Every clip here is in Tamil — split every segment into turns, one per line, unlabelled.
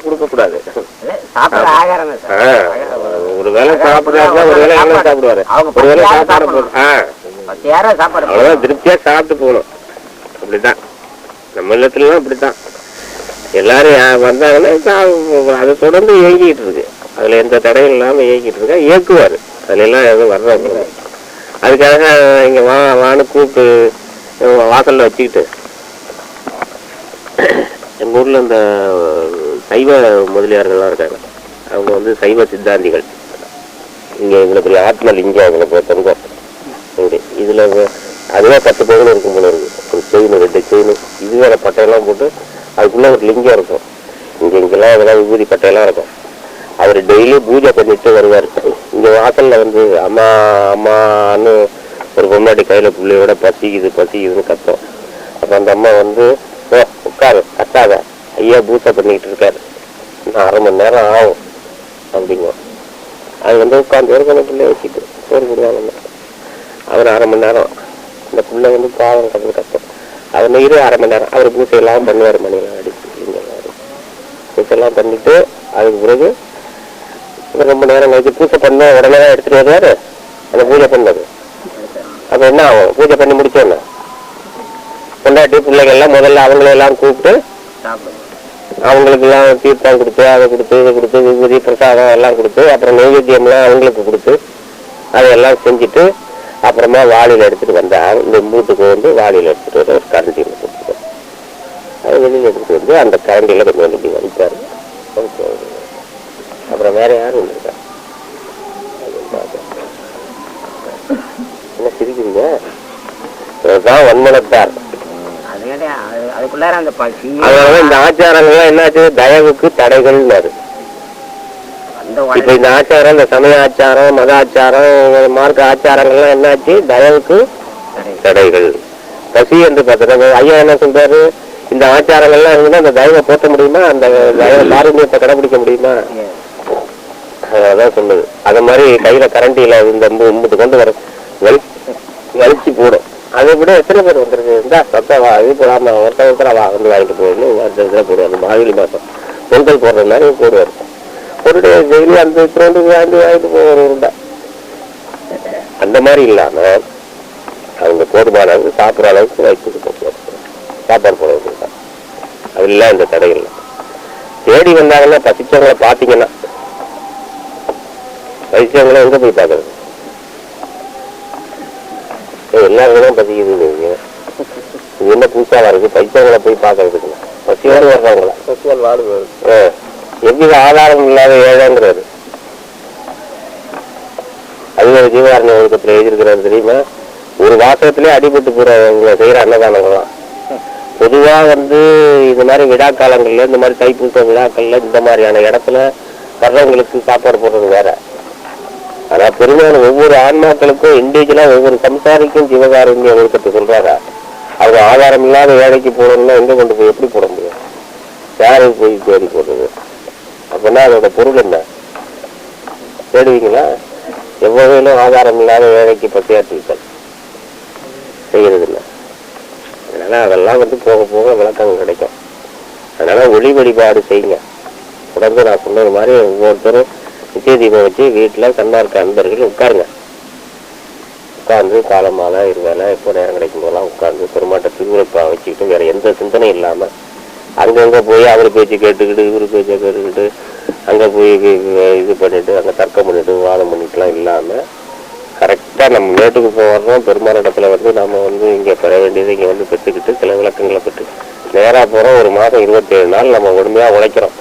கொடுக்க கூடாது.
ஒரு வேலை சாப்பிடுறாரு, ஒரு வேலை எல்லாம் சாப்பிடுவாரு, ஒரு வேலை சாப்பாடு அவ்வளவுதான் திருப்தியா சாப்பிட்டு போகணும். அப்படித்தான் நம்ம இல்லத்துலாம் அப்படித்தான். எல்லாரும் வந்தாங்கன்னா அதை தொடர்ந்து இயங்கிட்டு இருக்கு. அதுல எந்த தடையும் இல்லாம இயங்கிட்டு இருக்கா, இயக்குவாரு. அதுல எல்லாம் எதுவும் வர்றாங்க. அதுக்காக இங்க வான்னு கூப்பிட்டு வாசல்ல வச்சுக்கிட்டு எங்க ஊர்ல இந்த சைவ முதலியார்கள்லாம் இருக்காங்க. அவங்க வந்து சைவ சித்தாந்திகள். இங்க எங்களை பெரிய ஆத்மல் இங்கே அவங்களை பொறுத்தவங்க இதுல அதுவே 10 பவுன் இருக்கும் போல இருக்கு. ஒரு செயின் 2 செயின் இது வேற பட்டையெல்லாம் போட்டு அதுக்குள்ள ஒரு லிங்கம் இருக்கும். இங்கெல்லாம் இதெல்லாம் விபூதி பட்டையெல்லாம் இருக்கும். அவர் டெய்லி பூஜை பண்ணிட்டு வருவார். இங்க வாசல்ல வந்து அம்மா அம்மான்னு ஒரு பொம்மாட்டி கையில பிள்ளையோட பசிக்குதுன்னு கத்தோம். அப்ப அந்த அம்மா வந்து உட்காரு கத்தாத, ஐயா பூஜை பண்ணிக்கிட்டு இருக்காரு, இன்னும் 1/2 மணி நேரம் ஆகும் அப்படிங்க. அது வந்து உட்காந்து ஒரு பிள்ளைய வச்சுட்டு சோறு போடுவாங்க. அவர் 1/2 மணி நேரம் இந்த பிள்ளை வந்து பாவம் கடந்து கத்தோம். அவர் 1/2 மணி நேரம் அவர் பூசையெல்லாம் பண்ணுவார். மணியெல்லாம் அடிச்சு பூசையெல்லாம் பண்ணிட்டு அதுக்கு பிறகு ரொம்ப நேரம் கழிச்சு பூஜை பண்ண உடனே தான் எடுத்துட்டு வருவாரு அந்த பூஜை பண்ணது. அப்ப என்ன ஆகும், பூஜை பண்ணி முடிச்சோன்னா கொண்டாட்டி பிள்ளைகள் எல்லாம் முதல்ல அவங்களெல்லாம் கூப்பிட்டு அவங்களுக்கு எல்லாம் தீர்த்தம் கொடுத்து அதை கொடுத்து இதை கொடுத்து விபூதி பிரசாதம் எல்லாம் கொடுத்து அப்புறம் நெய்வேத்தியம்லாம் அவங்களுக்கு கொடுத்து அதையெல்லாம் செஞ்சுட்டு அப்புறமா வாளியில் எடுத்துட்டு வந்தா இந்த மூட்டுக்கு வந்து வாளியில் எடுத்துட்டு வர ஒரு கரண்டியில் கொடுத்துட்டு அது வெளியில் எடுத்துட்டு வந்து அந்த கரண்டியில கொஞ்சம் இப்படி வலிப்பாரு. அப்புறம் வேற யாரும் இருக்கா என்ன சிரிக்கிறீங்க? இதுதான் வன்மனத்தார். அதனால இந்த ஆச்சாரங்கள்லாம் என்னாச்சு, தயவுக்கு தடைகள்னாரு. இப்ப இந்த ஆச்சாரம், இந்த சமய ஆச்சாரம், மத ஆச்சாரம், மார்க்க ஆச்சாரங்கள்லாம் என்னாச்சு, தயவுக்கு தடைகள். பசி என்று பார்த்தா ஐயா என்ன சொல்றாரு, இந்த ஆச்சாரங்கள்லாம் இருந்தா அந்த தயவை போட்ட முடியுமா, அந்த தயவ பாரம்பரியத்தை கடைபிடிக்க முடியுமா? அதான் சொன்னது. அத மாதிரி கையில கரண்டியில இந்த மும்புட்டு கொண்டு வர வலிச்சு போடும். அதை விட எத்தனை பேர் வந்துருக்கு, இந்த சத்தவா இது போடாம ஒருத்தர் வா வந்து வாங்கிட்டு போயிடணும் போடுவாங்க. மார்கழி மாசம் பொங்கல் போடுற மாதிரி போடுவார். ஒரு டெய்லி அந்த திருண்டு வாங்கிட்டு போவார் உருண்டை. அந்த மாதிரி இல்லாம அவங்க போதுமான அளவுக்கு சாப்பிட்ற அளவுக்கு வச்சுக்கிட்டு சாப்பாடு போட வச்சுருக்காங்க. அது இல்லை இந்த தடைகள். தேடி வந்தாங்கன்னா பசிச்சவங்களை பார்த்தீங்கன்னா பசிச்சவங்களை எங்க போய் பார்க்கறது? எல்லாருக்கும் பசிக்குது. இது என்ன புதுசாக இருக்கு, பசிச்சவங்களை போய் பார்க்கறதுக்கு பசியோடு வர்றவங்களா பசியால் வாடுவாரு. எவ்வித ஆதாரம் இல்லாத ஏழைங்கிறாரு. அது ஒரு ஜீவகாரண ஒழுக்கத்துல எழுதியிருக்கிறாரு தெரியுமா? ஒரு வாசகத்திலே அடிபட்டு போறவங்க செய்யற அன்னதானங்கள்லாம் பொதுவா வந்து இந்த மாதிரி விழா காலங்கள்ல, இந்த மாதிரி தைப்பூச விழாக்கள்ல இந்த மாதிரியான இடத்துல வர்றவங்களுக்கு சாப்பாடு போடுறது வேற. ஆனா பெரும்பாலும் ஒவ்வொரு ஆன்மாக்களுக்கும் இண்டிவிஜுவலா ஒவ்வொரு சம்சாரிக்கும் ஜீவகாருண்ய ஒழுக்கத்தை சொல்றாரா? அவங்க ஆதாரம் இல்லாத வேலைக்கு போடணும்னா எங்க கொண்டு போய் எப்படி போட முடியும்? யாருக்கு போய் தேடி போடுறது? அப்படின்னா அதோட பொருள் என்ன? தேடுவீங்களா? எவ்வளவு ஆதாரம் இல்லாத வேலைக்கு பசியாற்றுவித்தல் செய்யறது இல்லை. அதனால அதெல்லாம் வந்து போக போக விளக்கம் கிடைக்கும். அதனால ஒளி வழிபாடு செய்யுங்க. தொடர்ந்து நான் சொன்னது மாதிரி ஒவ்வொருத்தரும் நிச்சய தீபம் வச்சு வீட்டில் சன்மார்க்க அன்பர்கள் உட்காருங்க. உட்கார்ந்து காலமால இருவேலை எப்போ நேரம் கிடைக்கும் போதெல்லாம் உட்கார்ந்து பெருமாட்ட திருவிழப்பா வச்சுக்கிட்டு வேற எந்த சிந்தனையும் இல்லாமல் அங்கங்கே போய் அவர் பேச்சு கேட்டுக்கிட்டு இவர் பேச்சை கேட்டுக்கிட்டு அங்கே போய் இது பண்ணிட்டு அங்கே தர்க்கம் பண்ணிட்டு வாதம் பண்ணிட்டுலாம் இல்லாமல் கரெக்டாக நம்ம மேட்டுக்கு போகிறோம். பெருமாள் இடத்துல வந்து நம்ம வந்து இங்கே பெற வேண்டியது இங்கே வந்து பெற்றுக்கிட்டு சில விளக்கங்களை பெற்று நேராக போகிறோம். ஒரு மாதம் 27 நாள் நம்ம உடமையாக உழைக்கிறோம்.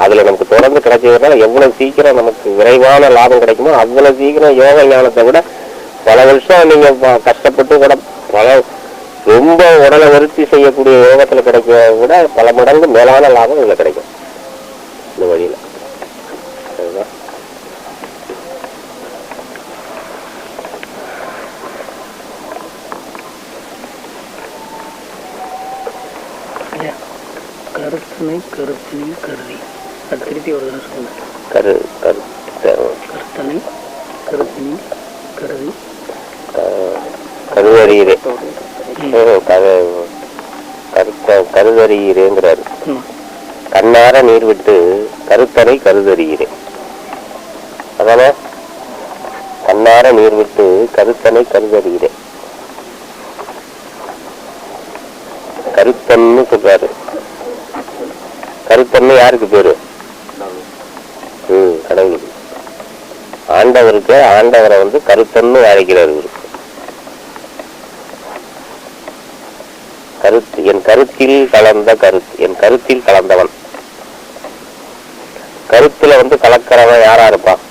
அதுல நமக்கு தொடர்ந்து கிடைச்சதுனால எவ்வளவு சீக்கிரம் நமக்கு விரைவான லாபம் கிடைக்குமோ அவ்வளவு சீக்கிரம் யோக ஞானத்தை விட பல வருஷம் நீங்க கஷ்டப்பட்டு கூட ரொம்ப உடலை வருத்தி செய்யக்கூடிய யோகத்துல கிடைக்க விட பல மடங்கு மேலான லாபம் இதுல கிடைக்கும் இந்த வழியில.
கருத்தனை கருத்தினை கருதி அது திருப்பி ஒரு தடவை சொல்லுங்க. கருத்தனை கருத்தினை கருதி
கருவறியிறே கருவறியிறேங்கிறாரு. கண்ணார நீர் விட்டு கருத்தனை கருதறிகிறேன். அதானே கண்ணார நீர் விட்டு கருத்தனை கருதறிகிறேன். கருத்தன்னு சொல்றாரு. கருத்தன்னு யாருக்கு பேரு? கடவுளுக்கு. ஆண்டவருக்கு ஆண்டவரை கருத்தன்னு அழைக்கிறார். கருத்து என் கருத்தில் கலந்த கருத்து, என் கருத்தில் கலந்தவன். கருத்துல கலக்கிறவன் யாரா இருப்பான்?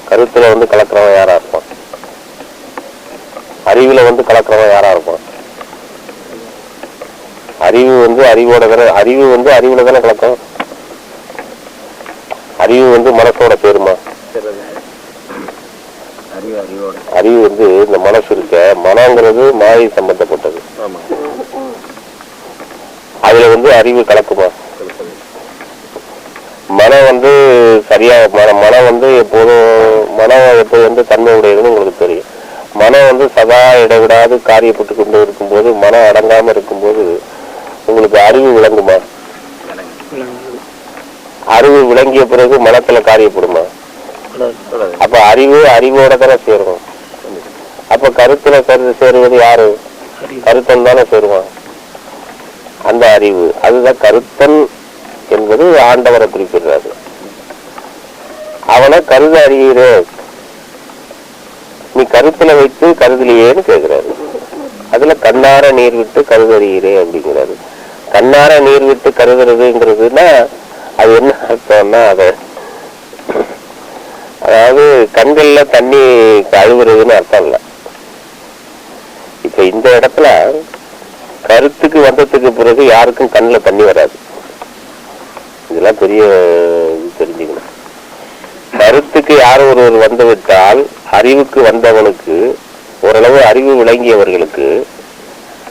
கருத்துல கலக்கிறவன் யாரா இருப்பான்? அறிவுல கலக்கிறவன் யாரா இருப்பான்? அறிவு அறிவோட தானே, அறிவு அறிவுல தானே கலக்கும். அறிவு மனசோட சேருமா? அறிவு இந்த மனசு இருக்க, மனங்கிறது மாயை சம்பந்தப்பட்டது. அதுல அறிவு கலக்குமா? மனம் சரியா மனம் எப்போதும் மனம் எப்போ தன்மை உடையதுன்னு உங்களுக்கு தெரியும். மனம் சதா இடைவிடாது காரியப்பட்டு கொண்டு இருக்கும்போது, மனம் அடங்காம இருக்கும்போது உங்களுக்கு அறிவு விளங்குமா? அறிவு விளங்கிய பிறகு மனத்துல காரியப்படுமா? அப்ப அறிவு அறிவோட தானே சேரும். அப்ப கருத்துல சேருவது யாரு? கருத்தன் தானே சேருவான். அந்த அறிவு அதுதான் கருத்தன் என்பது ஆண்டவரை குறிப்பிடுறாரு. அவனை கருத அறிகிறே, நீ கருத்துல வைத்து கருதலையேன்னு கேட்கிறாரு. அதுல கண்ணார நீர் விட்டு கருதறிகிறே அப்படிங்கிறாரு. கண்ணார நீர் விட்டு கருதுறதுங்கிறதுனா அது என்ன அர்த்தம்னா, அதாவது கண்கள்ல தண்ணி கழுவுறதுன்னு அர்த்தம் இல்ல. இப்ப இந்த இடத்துல கருத்துக்கு வந்ததுக்கு பிறகு யாருக்கும் கண்ணுல தண்ணி வராது. இதெல்லாம் பெரிய தெரிஞ்சுக்கணும். கருத்துக்கு யார் ஒருவர் வந்து விட்டால் அறிவுக்கு வந்தவனுக்கு, ஓரளவு அறிவு விளங்கியவர்களுக்கு,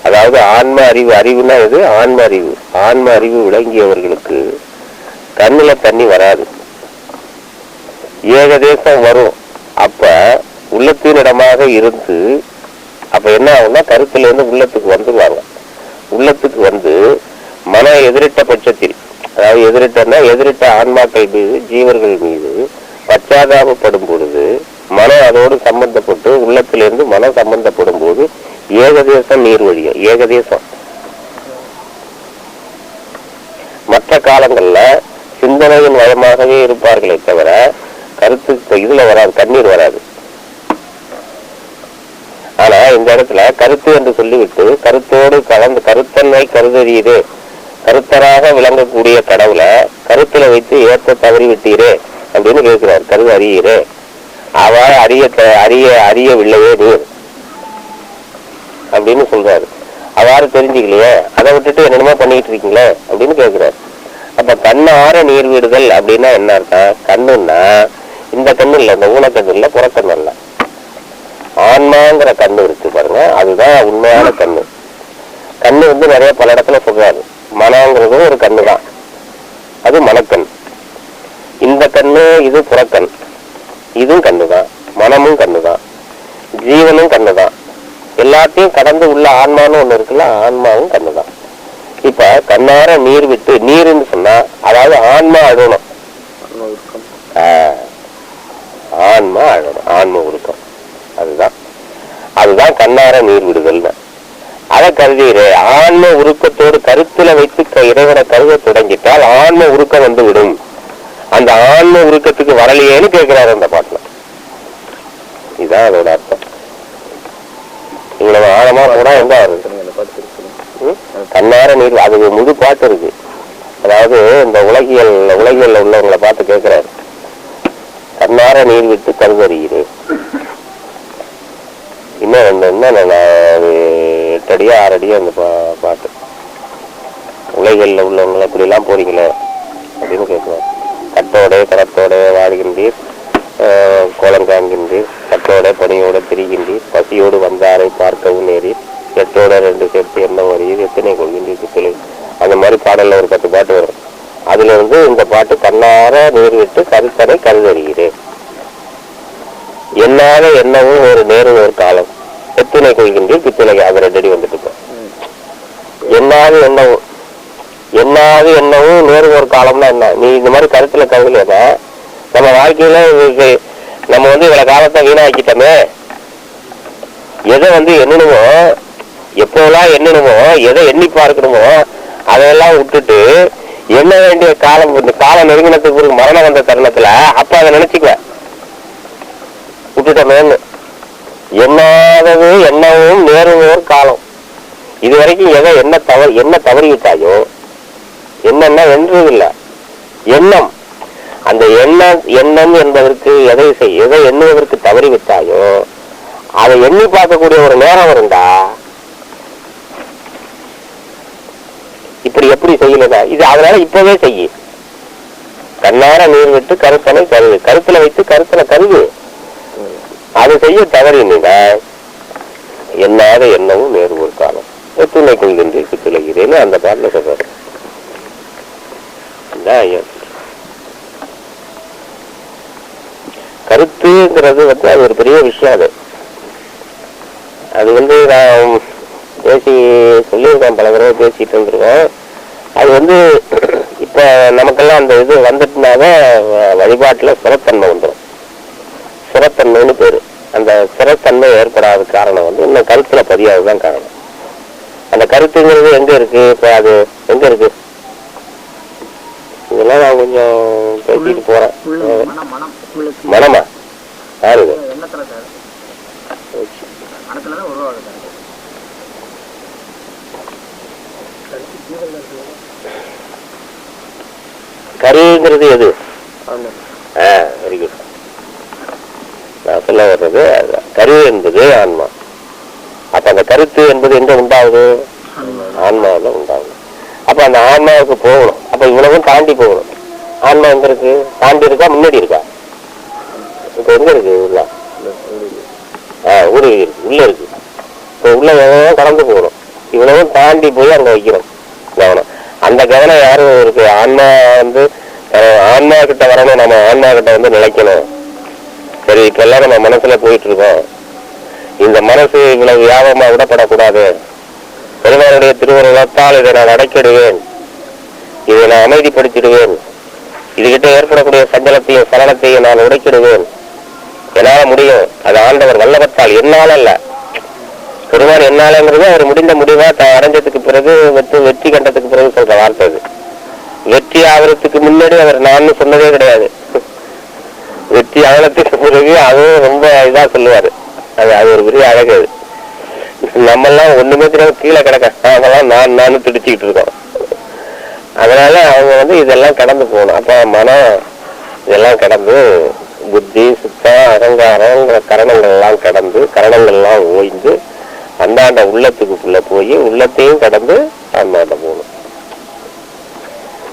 அதாவது ஆன்ம அறிவு, அறிவுனா எது? ஆன்ம அறிவு. ஆன்ம அறிவு விளங்கியவர்களுக்கு கண்ணுல தண்ணி வராது, ஏகதேசம் வரும். அப்ப உள்ளத்தினிடமாக இருந்து அப்ப என்ன ஆகும்னா கருத்துல இருந்து உள்ளத்துக்கு வந்துருவாங்க. உள்ளத்துக்கு மனம் எதிரிட்ட பட்சத்தில், அதாவது எதிரிட்டன்னா எதிரிட்ட ஆன்மாக்கள் மீது, ஜீவர்கள் மீது பச்சாதாபப்படும் பொழுது மனம் அதோடு சம்பந்தப்பட்டு உள்ளத்திலிருந்து மனம் சம்பந்தப்படும் போது ஏகதேசம் நீர் வழியும். ஏகதேசம். மற்ற காலங்கள்ல சிந்தனையின் வயமாகவே இருப்பார்களே தவிர கருத்து இதுல வராது, கண்ணீர் வராது. ஆனா இந்த இடத்துல கருத்து என்று சொல்லிவிட்டு கருத்தோடு கலந்து கருத்தன்மை கருதறியதே, கருத்தராக விளங்கக்கூடிய கடவுளை கருத்துல வைத்து ஏற்ற தவறி விட்டீரே அப்படின்னு கேட்கிறார். கருது அறியீரே, அவள் அறியவில்லையே நீர் அப்படின்னு சொல்றாரு. அவ்வாறு தெரிஞ்சுக்கலையே, அதை விட்டுட்டு என்னென்னமோ பண்ணிட்டு இருக்கீங்களே அப்படின்னு கேட்கிறாரு. அப்ப கண்ணார நீர் விடுதல் அப்படின்னா என்ன அர்த்தம்? கண்ணுன்னா இந்த கண்ணு இல்லை, இந்த ஊனக்கண்ணு இல்லை, புறக்கண்ணு இல்லை, ஆன்மாங்கிற கண்ணு இருக்கு பாருங்க, அதுதான் உண்மையான கண்ணு. கண்ணு நிறைய பல இடத்துல சொல்றாரு. மனங்கிறதும் ஒரு கண்ணு தான், அது மனக்கண். இந்த கண்ணு இது புறக்கண், இதுவும் கண்ணுதான், மனமும் கண்ணுதான், ஜீவனும் கண்ணுதான். எல்லாத்தையும் கடந்து உள்ள ஆன்மான்னு ஒண்ணு இருக்குல்ல, ஆன்மாவும் கண்ணுதான். இப்ப கண்ணார நீர் விட்டு, நீர்ன்னு சொன்னா அதாவது ஆன்மா அழணும், ஆன்மா அழணும், ஆன்ம உருக்கம். அதுதான் கண்ணார நீர் விடுதல். அதை கருதீரே, ஆன்ம உருக்கத்தோடு கருத்துல வைத்து இறைவனை கருத தொடங்கிட்டால் ஆன்ம உருக்கம் விடும். அந்த ஆன்ம உருக்கத்துக்கு வரலையேன்னு கேட்கிறாரு அந்த பாட்டுல. இதுதான் அதோட அர்த்தம். இவ்வளவு ஆழமா போனா எங்க வருது கண்ணார நீர், அது முழு பாட்டு இருக்கு. அதாவது இந்த உலகியல்ல உள்ளவங்களை பார்த்து கேட்கிறாரு, கண்ணார நீர் விட்டு கருதறிகிறேன். இன்னும் என்ன 8 அடியா 6 அடியா அந்த பாட்டு. உலகியல்ல உள்ளவங்களை இப்படி எல்லாம் போறீங்களே அப்படின்னு கேட்கிறார். கட்டோட கரத்தோட வாழ்கின்றீர், கோலம் காண்கின்றீர், கட்டோட பணியோட திரிகின்றீர், பசியோடு வந்தாரை பார்க்கவும் நேரீர், எட்டோட 2 சேர்த்து என்ன வருகிறீர், எத்தனை கொள்கின்றீர். அந்த மாதிரி பாடல்ல ஒரு 10 பாட்டு வரும். அதுல இந்த பாட்டு கண்ணார நீர் விட்டு கருத்தனை கருதறிகிறேன். என்னால என்னவும் ஒரு நேரம் ஒரு காலம், எத்தனை கொள்கின்றீர் பித்தனை, அது 2 அடி வந்துட்டு. என்னால என்னவும் என்னாவது என்னவும் நேரு ஒரு காலம்னா என்ன, நீ இந்த மாதிரி கருத்துல கருதுலன்னா நம்ம வாழ்க்கையில நம்ம இவ்வளவு காலத்தை வீணாக்கிட்டோமே. எதை எண்ணணுமோ, எப்போலாம் எண்ணணுமோ, எதை எண்ணி பார்க்கணுமோ அதெல்லாம் விட்டுட்டு எண்ண வேண்டிய காலம், இந்த காலம் நெருங்கினத்துக்கு பிறகு மரணம் வந்த தருணத்துல அப்ப அதை நினைச்சுக்க விட்டுட்டோமேன்னு. எண்ணாதது எண்ணவும் நேருவோர் காலம். இது வரைக்கும் எதை என்ன தவறிவிட்டாயோ, என்னன்னா வென்றதில்லை எண்ணம். அந்த எண்ணம் என்பதற்கு எதை எண்ணுவதற்கு தவறிவிட்டாயோ அதை எண்ணி பார்க்கக்கூடிய ஒரு நேரம் வருண்டா. இப்படி எப்படி செய்யலதா இது, அதனால இப்பவே செய்ய. கண்ணார நீர் விட்டு கருத்தனை கருது, கருத்துல வைத்து கருத்தனை கருது. அது செய்ய தவறினீங்க எண்ணாத எண்ணமும் நேரு ஒரு காலம் துணை கொள்கின்ற துளைகிறேன்னு அந்த பாட்டில் சொல்றாரு. கருத்துங்கிறது அது ஒரு பெரிய விஷயம். அது நான் பேசி சொல்லியிருக்கேன், பல தடவை பேசிட்டு இருந்திருக்கோம். அது இப்ப நமக்கெல்லாம் அந்த இது வந்துட்டுனாவே வழிபாட்டுல சுரத்தன்மை வந்துடும். சுரத்தன்மைன்னு பேரு. அந்த சுரத்தன்மை ஏற்படாத காரணம் இன்னும் கருத்துல பதியாதுதான் காரணம். அந்த கருத்துங்கிறது எங்க இருக்கு? இப்ப அது எங்க இருக்கு? இதெல்லாம் நான் கொஞ்சம் பேசிட்டு போறேன். மனமா யாரு? கருங்கிறது எது? Very good. நான் சொல்ல வர்றது கரு என்பது ஆன்மா. அப்ப அந்த கருத்து என்பது எங்க உண்டாகுது? ஆன்மாவில் உண்டாகுது. அப்ப அந்த ஆன்மாவுக்கு போகணும். அப்ப இவ்வளவும் தாண்டி போகணும். ஆன்மா எங்க இருக்கு? தாண்டி இருக்கா முன்னாடி இருக்கா? இப்ப எங்க இருக்கு? உள்ள ஊரு உள்ள இருக்கு. இப்ப உள்ள கடந்து போகணும். இவ்வளவும் தாண்டி போய் அங்க வைக்கணும் கவனம். அந்த கவனம் யாரும் இருக்கு? ஆன்மா ஆன்மா கிட்ட வரணும். நம்ம ஆன்மா கிட்ட நிலைக்கணும். சரி, இப்ப எல்லாம் நம்ம மனசுல போயிட்டு இருக்கோம். இந்த மனசு இவ்வளவு வியாபமா விடப்படக்கூடாது. பெருமானுடைய திருவுருவத்தால் இதை நான் அடைக்கிடுவேன், இதை நான் அமைதிப்படுத்திடுவேன், இதுகிட்ட ஏற்படக்கூடிய சஞ்சலத்தையும் சலனத்தையும் நான் உடைக்கிடுவேன், என்னால முடியும். அது ஆண்டவர் வல்லபத்தால், என்னால் அல்ல. பெருமான் என்னாலங்கிறது அவர் முடிந்த முடிவா தான் அடைஞ்சதுக்கு பிறகு வெற்றி கண்டதுக்கு பிறகு சொல்ற வார்த்தை. அது வெற்றி ஆகிறதுக்கு முன்னாடி அவர் நான் சொன்னதே கிடையாது. வெற்றி ஆகலத்துக்கு பிறகு அதுவும் ரொம்ப இதா சொல்லுவாரு. அது ஒரு பெரிய அழகு. நம்மெல்லாம் ஒண்ணுமே தெரியாம கீழே கிடக்க, அதெல்லாம் நானும் துடிச்சுக்கிட்டு இருக்கோம். அதனால அவங்க இதெல்லாம் கடந்து போகணும். அப்ப மனம் இதெல்லாம் கடந்து புத்தி சுத்தம் அகங்காரம் கரணங்கள் எல்லாம் கடந்து, கரணங்கள் எல்லாம் ஓய்ந்து அந்தாண்ட உள்ளத்துக்குள்ள போய் உள்ளத்தையும் கடந்து அந்தாண்ட போகணும்.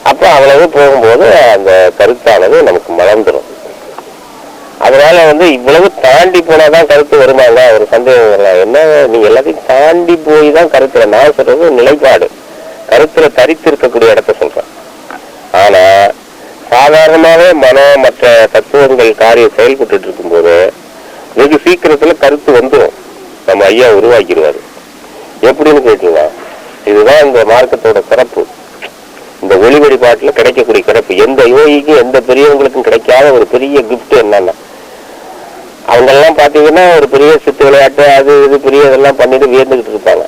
அப்ப அவ்வளவு போகும்போது அந்த கருத்தானது நமக்கு மறந்துடும். அதனால இவ்வளவு தாண்டி போனாதான் கருத்து வருமாங்க ஒரு சந்தேகம் வரலாம். என்ன, நீங்க எல்லாத்தையும் தாண்டி போய் தான் கருத்துல, நான் சொல்றது நிலைப்பாடு, கருத்துல தரித்து இருக்கக்கூடிய இடத்த சொல்றேன். ஆனா சாதாரணமாவே மனம் மற்ற தத்துவங்கள் காரியம் செயல்பட்டு இருக்கும் போது வெகு சீக்கிரத்துல கருத்து வந்துடும். நம்ம ஐயா உருவாக்கிடுவாரு. எப்படின்னு கேட்டீங்களா? இதுதான் இந்த மார்க்கத்தோட சிறப்பு. இந்த ஒளி வழிபாட்டுல கிடைக்கக்கூடிய சிறப்பு எந்த யோகிக்கும் எந்த பெரியவங்களுக்கும் கிடைக்காத ஒரு பெரிய கிஃப்ட் என்னன்னா, அவங்க எல்லாம் பாத்தீங்கன்னா ஒரு பெரிய சித்து விளையாட்டு அது இது பெரிய இதெல்லாம் பண்ணிட்டு வியந்துகிட்டு இருப்பாங்க.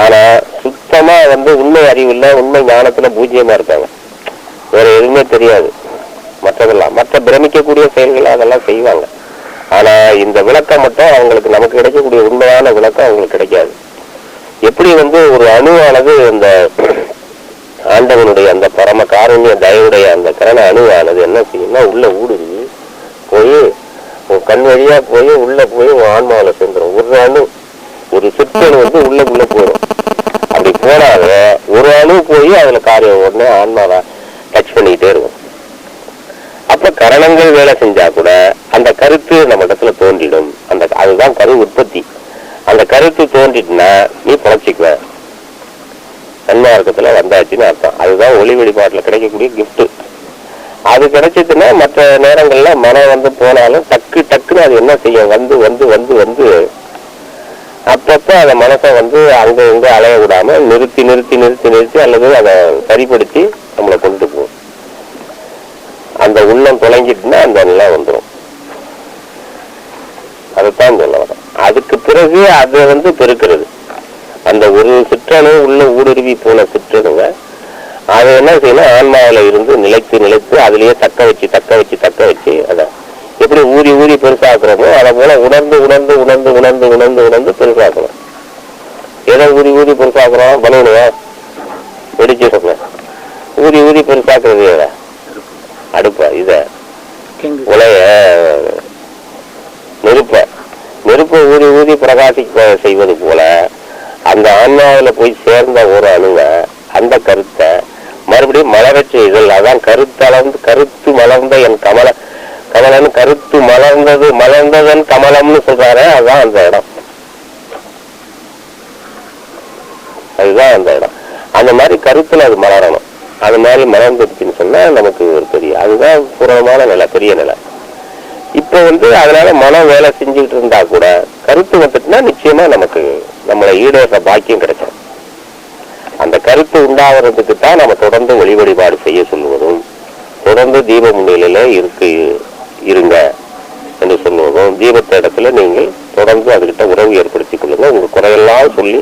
ஆனா சுத்தமா உண்மை அறிவுல உண்மை ஞானத்துல பூஜ்யமா இருப்பாங்க. வேற எதுவுமே தெரியாது. மற்றதெல்லாம் மற்ற பிரமிக்கக்கூடிய செயல்களை அதெல்லாம் செய்வாங்க. ஆனா இந்த விளக்கம் மட்டும் அவங்களுக்கு, நமக்கு கிடைக்கக்கூடிய உண்மையான விளக்கம் அவங்களுக்கு கிடைக்காது. எப்படி ஒரு அணுவானது அந்த ஆண்டவனுடைய அந்த பரம காருண்ய தயவுடைய அந்த கரண அணுவானது என்ன செய்யும்னா உள்ள ஊடுருவி போய் கண் வழியா போய் உள்ள போய் ஆன்மாவில சேர்ந்துடும். ஒரு அணு, ஒரு சிற்றணு உள்ள போயிடும். அப்படி போனாவே ஒரு அணு போய் அதுல காரியம் உடனே ஆன்மாவை டச் பண்ணிக்கிட்டே இருக்கும். அப்ப கரணங்கள் வேலை செஞ்சா கூட அந்த கருத்து நம்ம இடத்துல தோன்றிடும். அதுதான் கரு உற்பத்தி. அந்த கருத்து தோன்றிட்டுனா நீ பொழைச்சிக்குவ, சன்மார்க்கத்துல வந்தாச்சுன்னு அர்த்தம். அதுதான் ஒளி வழிபாட்டுல கிடைக்கக்கூடிய கிஃப்ட். அது கிடைச்சதுன்னா மற்ற நேரங்கள்ல மனம் போனாலும் டக்குன்னு அது என்ன செய்யும், வந்து அப்பப்ப அந்த மனசை வந்து அங்க இங்க அலைய விடாம நிறுத்தி நிறுத்தி நிறுத்தி நிறுத்தி அல்லது அதை சரிப்படுத்தி நம்மளை கொண்டுட்டு போகும். அந்த உள்ளம் தொலைங்கிட்டுன்னா அந்த நிலை வந்துடும். அதைத்தான் சொல்ல வரோம். அதுக்கு பிறகு அதை வந்து பெருக்கிறது. அந்த ஒரு சிற்றணு உள்ள ஊடுருவி போன சிற்றணுங்க அதை என்ன செய்யணும், ஆன்மாவில இருந்து நிலைத்து நிலைத்து அதுலயே தக்க வச்சு அதை எப்படி ஊறி ஊறி பெருசாக்குறோமோ அதை போல உணர்ந்து உணர்ந்து உணர்ந்து உணர்ந்து உணர்ந்து உணர்ந்து பெருசாக்கணும். எதை ஊறி ஊறி பெருசாக்குறோம்? பலூனுவா வெடிச்சு சொன்னேன். ஊறி ஊறி பெருசாக்குறது எதை? அடுப்பா? இத உலைய நெருப்பை ஊறி ஊறி பிரகாசிக்க செய்வது போல அந்த ஆன்மாவில போய் சேர்ந்த ஒரு அணுவ அந்த கருத்தை மறுபடியும் மலரச் செய்தல். அதான் கருத்து மலர்ந்த என் கமலன்னு கருத்து மலர்ந்ததன் கமலம்னு சொல்றாரு. அதுதான் அந்த இடம். அதுதான் அந்த இடம். அந்த மாதிரி கருத்துல அது மலரணும். அது மாதிரி மலர்ந்துருச்சுன்னு சொன்னா நமக்கு ஒரு பெரிய அதுதான் பூர்வமான நிலை, பெரிய நிலை. இப்ப அதனால மனம் வேலை செஞ்சுக்கிட்டு இருந்தா கூட கருத்து வந்துட்டுனா நிச்சயமா நமக்கு நம்மளை ஈடேற்ற பாக்கியம் கிடைக்கும். அந்த கருத்து உண்டாகிறதுக்கு தான் நம்ம தொடர்ந்து ஒளி வழிபாடு செய்ய சொல்லுவதும், தொடர்ந்து தீப முன்னிலையில இருங்க என்று சொல்லுவதும், தீபத்த இடத்துல நீங்கள் தொடர்ந்து அதுகிட்ட உறவு ஏற்படுத்திக் கொள்ளுங்க. உங்க குறையெல்லாம் சொல்லி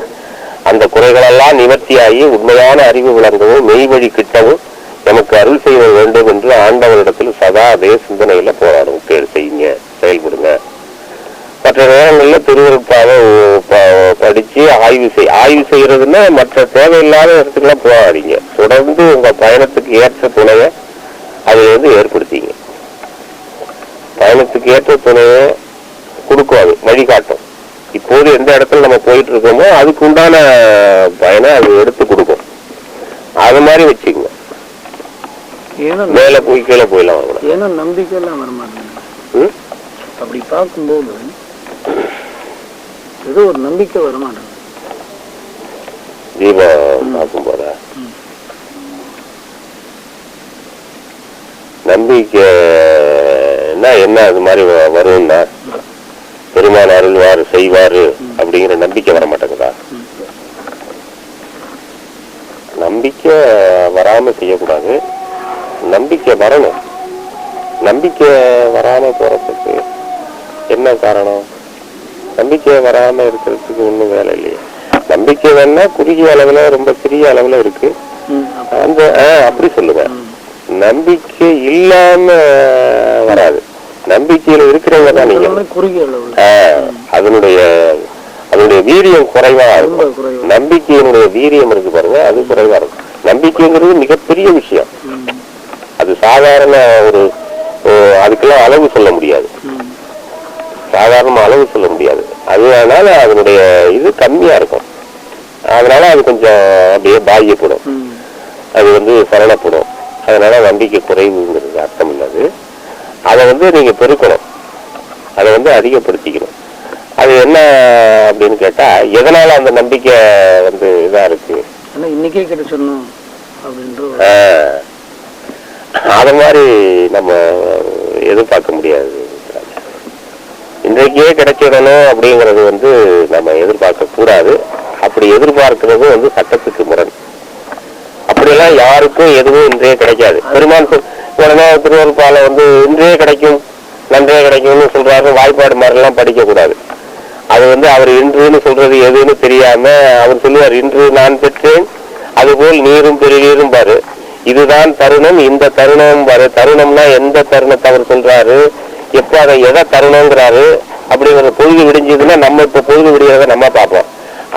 அந்த குறைகளெல்லாம் நிவர்த்தியாகி உண்மையான அறிவு விளங்கவும் மெய் வழி கிட்டவும் நமக்கு அருள் செய்ய வேண்டும் என்று ஆண்டவரிடத்தில் சதா அதே சிந்தனையில போராடும். செய்யுங்க, செயல்படுங்க. மற்ற நேரங்களில் திருவருட்பாவை படிச்சு ஆய்வு செய்யறதுன்னா மற்ற தேவையில்லாத இடத்துக்குலாம் போகாதீங்க. தொடர்ந்து உங்க பயணத்துக்கு ஏற்ற துணையை அதுல ஏற்படுத்திங்க. பயணத்துக்கு ஏற்ற துணையை கொடுக்கும், அது வழிகாட்டும். இப்போது எந்த இடத்துல நம்ம போயிட்டு இருக்கோமோ அதுக்கு உண்டான பயனை அது எடுத்து கொடுக்கும். அது மாதிரி வச்சுக்கோங்க. மேல போய் கீழே போயிடலாம்.
ஏன்னா நம்பிக்கை எல்லாம் வரமாட்டேங்க. அப்படி பார்க்கும்போது ஏதோ ஒரு நம்பிக்கை வரமாட்டேங்க.
தீபம் பார்க்கும் போதா நம்பிக்கைன்னா என்ன? அது மாதிரி வரும்னா பெருமான் அருள்வாரு செய்வாரு அப்படிங்கிற நம்பிக்கை வர மாட்டேங்குதா? நம்பிக்கை வராம செய்யக்கூடாது, நம்பிக்கை வரணும். நம்பிக்கை வராம போறதுக்கு என்ன காரணம்? நம்பிக்கை வராம இருக்கிறதுக்கு ஒண்ணும் வேலை இல்லையே. நம்பிக்கை வேணா குறுகிய அளவுல ரொம்ப சிறிய அளவுல இருக்கு. அந்த அப்படி சொல்லுங்க. நம்பிக்கை இல்லாம வராது. நம்பிக்கையில இருக்கிறவங்க தான் நீங்க. அதனுடைய வீரியம் குறைவா இருக்கும். நம்பிக்கையினுடைய வீரியம் இருக்கு பாருங்க, அது குறைவா இருக்கும். நம்பிக்கைங்கிறது மிகப்பெரிய விஷயம். அது சாதாரண அதுக்கெல்லாம் அளவு சொல்ல முடியாது. சாதாரண அளவு சொல்ல முடியாது. அதனால அதனுடைய இது கம்மியா இருக்கும். அதனால அது கொஞ்சம் அப்படியே பாதிக்கப்படும், அது சரணப்படும். அதனால நம்பிக்கை குறைவுங்கிறது அர்த்தம் இல்லது. அதை நீங்க பெருக்கணும், அதை அதிகப்படுத்திக்கணும். அது என்ன அப்படின்னு கேட்டா, எதனால அந்த நம்பிக்கை இதா இருக்கு
இன்னைக்கே கிடைச்சிடணும் அப்படின்ற
அத மாதிரி நம்ம எதிர்பார்க்க முடியாது. இன்றைக்கே கிடைச்சிடணும் அப்படிங்கறது நம்ம எதிர்பார்க்க கூடாது. அப்படி எதிர்பார்க்கிறது சட்டத்துக்கு முரண். அப்படியெல்லாம் யாருக்கும் எதுவும் இன்றே கிடைக்காது. பெருமான் உடனே திருவருட்பால இன்றே கிடைக்கும் நன்றே கிடைக்கும்னு சொல்றாரு. வாய்ப்பாடு மாதிரி எல்லாம் படிக்க கூடாது. அது அவர் இன்றுன்னு சொல்றது எதுன்னு தெரியாம அவர் சொல்லுவார், இன்று நான் பெற்றேன் அதுபோல் நீரும் பெருநீரும் பாரு, இதுதான் தருணம், இந்த தருணம் பாரு. தருணம்னா எந்த தருணத்தை அவர் சொல்றாரு, எப்ப அதை எதை தருணங்கிறாரு அப்படிங்கிற பொழுது விடிஞ்சதுன்னா நம்ம இப்ப பொழுது விடுகிறத நம்ம பார்ப்போம்.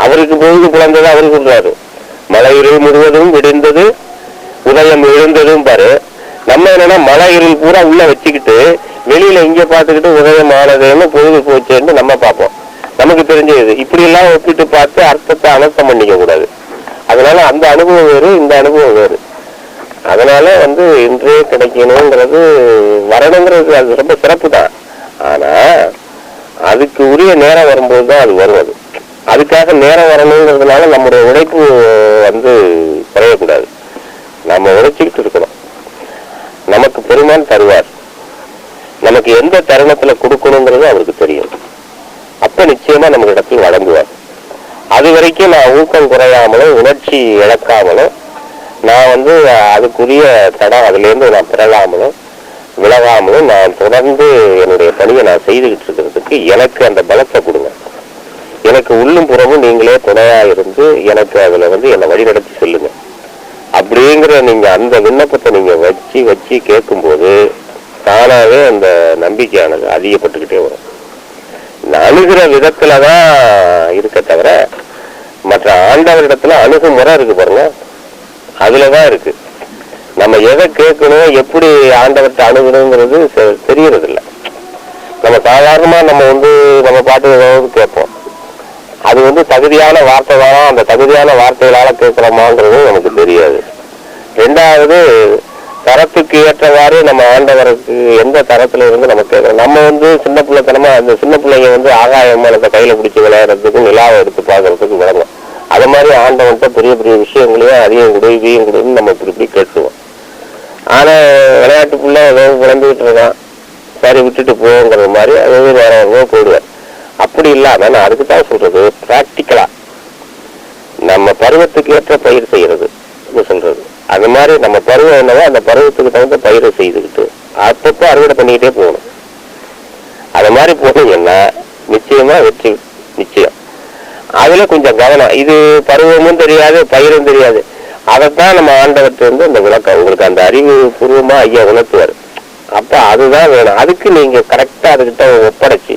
அவருக்கு பொழுது பிறந்தது அவர் சொல்றாரு. மலை இருள் முழுவதும் விடிந்தது, உதயம் எழுந்ததும் பாரு. நம்ம என்னன்னா மலை இருள் பூரா உள்ள வச்சுக்கிட்டு வெளியில இங்க பாத்துக்கிட்டு உதயம் ஆனதுன்னு பொழுது போச்சேன்னு நம்ம பார்ப்போம். நமக்கு தெரிஞ்சது இப்படி எல்லாம் ஒப்பிட்டு பார்த்து அர்த்தத்தை அனர்த்தம் பண்ணிக்க கூடாது. அதனால அந்த அனுபவம் வேறு, இந்த அனுபவம் வேறு. அதனால இன்றே கிடைக்கணுங்கிறது வரணுங்கிறது அது ரொம்ப சிறப்பு தான். ஆனா அதுக்கு உரிய நேரம் வரும்போதுதான் அது வருவது. அதுக்காக நேரம் வரணுங்கிறதுனால நம்முடைய உழைப்பு குறையக்கூடாது. நம்ம உழைச்சிக்கிட்டு இருக்கணும். நமக்கு பெருமான் தருவார். நமக்கு எந்த தருணத்துல கொடுக்கணுங்கிறது அவருக்கு தெரியும். அப்ப நிச்சயமா நம்ம இடத்துல வழங்குவார். அது வரைக்கும் நான் ஊக்கம் குறையாமலும் உணர்ச்சி இழக்காமலும் நான் வந்து அதுக்குரிய தடம் அதுலேருந்து நான் பிறகாமலும் விலகாமலும் நான் தொடர்ந்து என்னுடைய பணியை நான் செய்துகிட்டு இருக்கிறதுக்கு எனக்கு அந்த பலத்தை கொடுங்க. எனக்கு உள்ளும் புறமும் நீங்களே துணையா இருந்து எனக்கு அதுல வந்து என்னை வழிநடத்தி சொல்லுங்க அப்படிங்கிற நீங்க அந்த விண்ணப்பத்தை நீங்க வச்சு கேட்கும்போது தானாவே அந்த நம்பிக்கையானது அதிகப்பட்டுக்கிட்டே வரும். அணுகிற விதத்துலதான் இருக்க தவிர மற்ற ஆண்டவரிடத்துல அணுகுமுறை இருக்கு பாருங்க, அதுலதான் இருக்கு. நம்ம எதை கேட்கணும் எப்படி ஆண்டவர்கிட்ட அணுகணுங்கிறது தெரியறது இல்லை. நம்ம சாதாரணமா நம்ம வந்து நம்ம பாட்டு ஏதாவது கேட்போம், அது வந்து தகுதியான வார்த்தை தானா, அந்த தகுதியான வார்த்தைகளால கேட்கிறோமாங்கிறதும் நமக்கு தெரியாது. ரெண்டாவது தரத்துக்கு ஏற்றவாறு நம்ம ஆண்டவருக்கு எந்த தரத்துல இருந்து நம்ம கேட்கறோம். நம்ம வந்து சின்ன பிள்ளைத்தனமா அந்த சின்ன பிள்ளைங்க வந்து ஆகாயமா அந்த கையில பிடிச்சி விளையாடுறதுக்கு நிலாவை எடுத்து பார்க்கறதுக்கு விளங்கும். அது மாதிரி ஆண்டவன்கிட்ட பெரிய பெரிய விஷயங்களையும் அதையும் கொடு இதையும் கொடுன்னு நம்ம இப்படி கேட்டுவோம். ஆனா விளையாட்டுக்குள்ள ஏதோ விளந்துகிட்டு இருக்கான், சரி விட்டுட்டு போங்கிற மாதிரி அதாவது வேற போயிடுவேன். அப்படி இல்லாம நான் அதுக்கு தான் சொல்றது, பிராக்டிக்கலா நம்ம பருவத்துக்கு ஏற்ற பயிர் செய்யறது சொல்றது. அந்த மாதிரி நம்ம பருவம் என்னவோ அந்த பருவத்துக்கு தகுந்த பயிரை செய்துக்கிட்டு அப்பப்போ அறுவடை பண்ணிக்கிட்டே போகணும். அது மாதிரி போனீங்கன்னா நிச்சயமா வெற்றி நிச்சயம். அதுல கொஞ்சம் கவனம், இது பருவமும் தெரியாது பயிரும் தெரியாது, அதைத்தான் நம்ம ஆண்டவர்கிட்ட இருந்து அந்த விளக்கம் உங்களுக்கு அந்த அறிவு பூர்வமா ஐயா உணர்த்துவார். அப்ப அதுதான் வேணும். அதுக்கு நீங்க கரெக்டா அதுகிட்ட ஒப்படைச்சு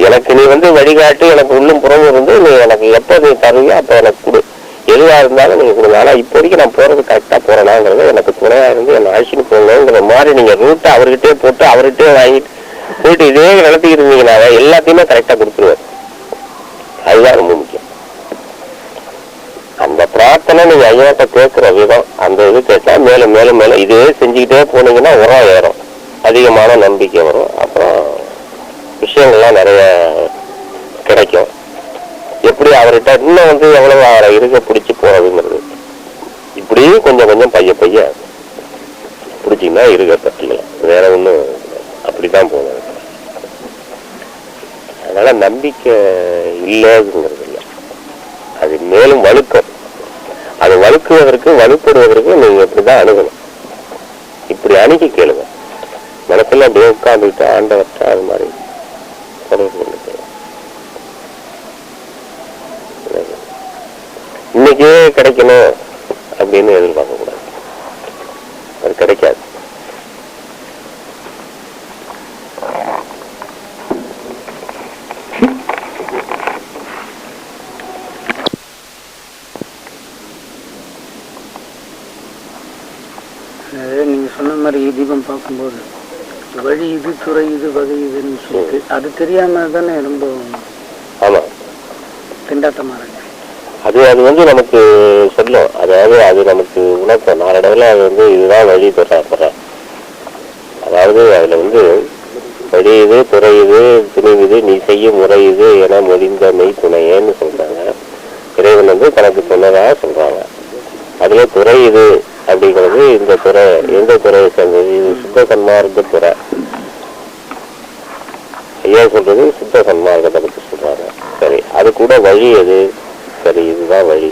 எனக்கு நீ வந்து வழிகாட்டு, எனக்கு உள்ளும் புறமும் இருந்து நீ எனக்கு எப்போ நீ தருவியோ அப்போ எனக்கு கொடு, எதுவா இருந்தாலும் நீங்க கொடுங்க. ஆனா இப்போதைக்கு நான் போறது கரெக்டா போறேனாங்கிறத எனக்கு துணையா இருந்து என்னை அழைச்சிட்டு போகணுங்கிற மாதிரி நீங்க ரூட்டை அவர்கிட்டே போட்டு அவர்கிட்டே வாங்கிட்டு போயிட்டு இதே நடத்திக்கிட்டு இருந்தீங்கன்னா எல்லாத்தையுமே கரெக்டா கொடுத்துருவாரு. அதுதான் ரொம்ப முக்கியம். அந்த பிரார்த்தனை நீங்க ஐயாட்ட கேட்கிற விதம், அந்த இது கேட்டா மேலும் மேலும் மேலும் இதே செஞ்சுக்கிட்டே போனீங்கன்னா உரம் ஏறும், அதிகமான நம்பிக்கை வரும், அப்புறம் விஷயங்கள்லாம் நிறைய கிடைக்கும். எப்படி அவர்கிட்ட இன்னும் வந்து எவ்வளவு அவரை இருக்க பிடிச்சி போறதுங்கிறது இப்படியும் கொஞ்சம் கொஞ்சம் பைய பிடிச்சிங்கன்னா இருக்க தட்டிக்கலாம், வேற ஒன்றும் அப்படித்தான் போகணும். அதனால நம்பிக்கை இல்லைங்கிறது இல்லை, அது மேலும் வலுக்கும். அது வலுக்குவதற்கு வலுப்படுவதற்கு நீங்க இப்படிதான் அணுகணும். இப்படி அணுகி கேளுங்க, மனசுல அப்படியே உட்காந்துக்கிட்டு ஆண்டவர்கிட்ட அது மாதிரி தொடர்பு கொண்டு இன்னைக்கே கிடைக்கணும் அப்படின்னு எதிர்பார்க்க கூடாது, அது கிடைக்காது.
நீங்க சொன்ன மாதிரி தீபம் பார்க்கும்போது வழி இது துறை இது வகை இதுன்னு சொல்லிட்டு அது தெரியாம தானே ரொம்ப திண்டாட்டமா இருக்கு.
அது அது வந்து நமக்கு சொல்லும், அதாவது அது நமக்கு உணர்த்தும் நாளடைவில். அது வந்து இதுதான் வழி துறை, அதாவது அதுல வந்து வழி இது துறை இது துணிவுது நீ செய்யும் முறை இது என முடிந்த மெய் துணையேன்னு சொல்றாங்க. இறைவன் வந்து தனக்கு சொன்னதாக சொல்றாங்க. அதுல துறை இது அப்படிங்கிறது இந்த துறை எந்த துறையை சேர்ந்தது, இது சுத்த சன்மார்க்க துறை. ஐயா சொல்றது சுத்த சன்மார்க்கத்தை பற்றி சொல்றாங்க. சரி, அது கூட வழி எது, சரி இதுதான் வழி.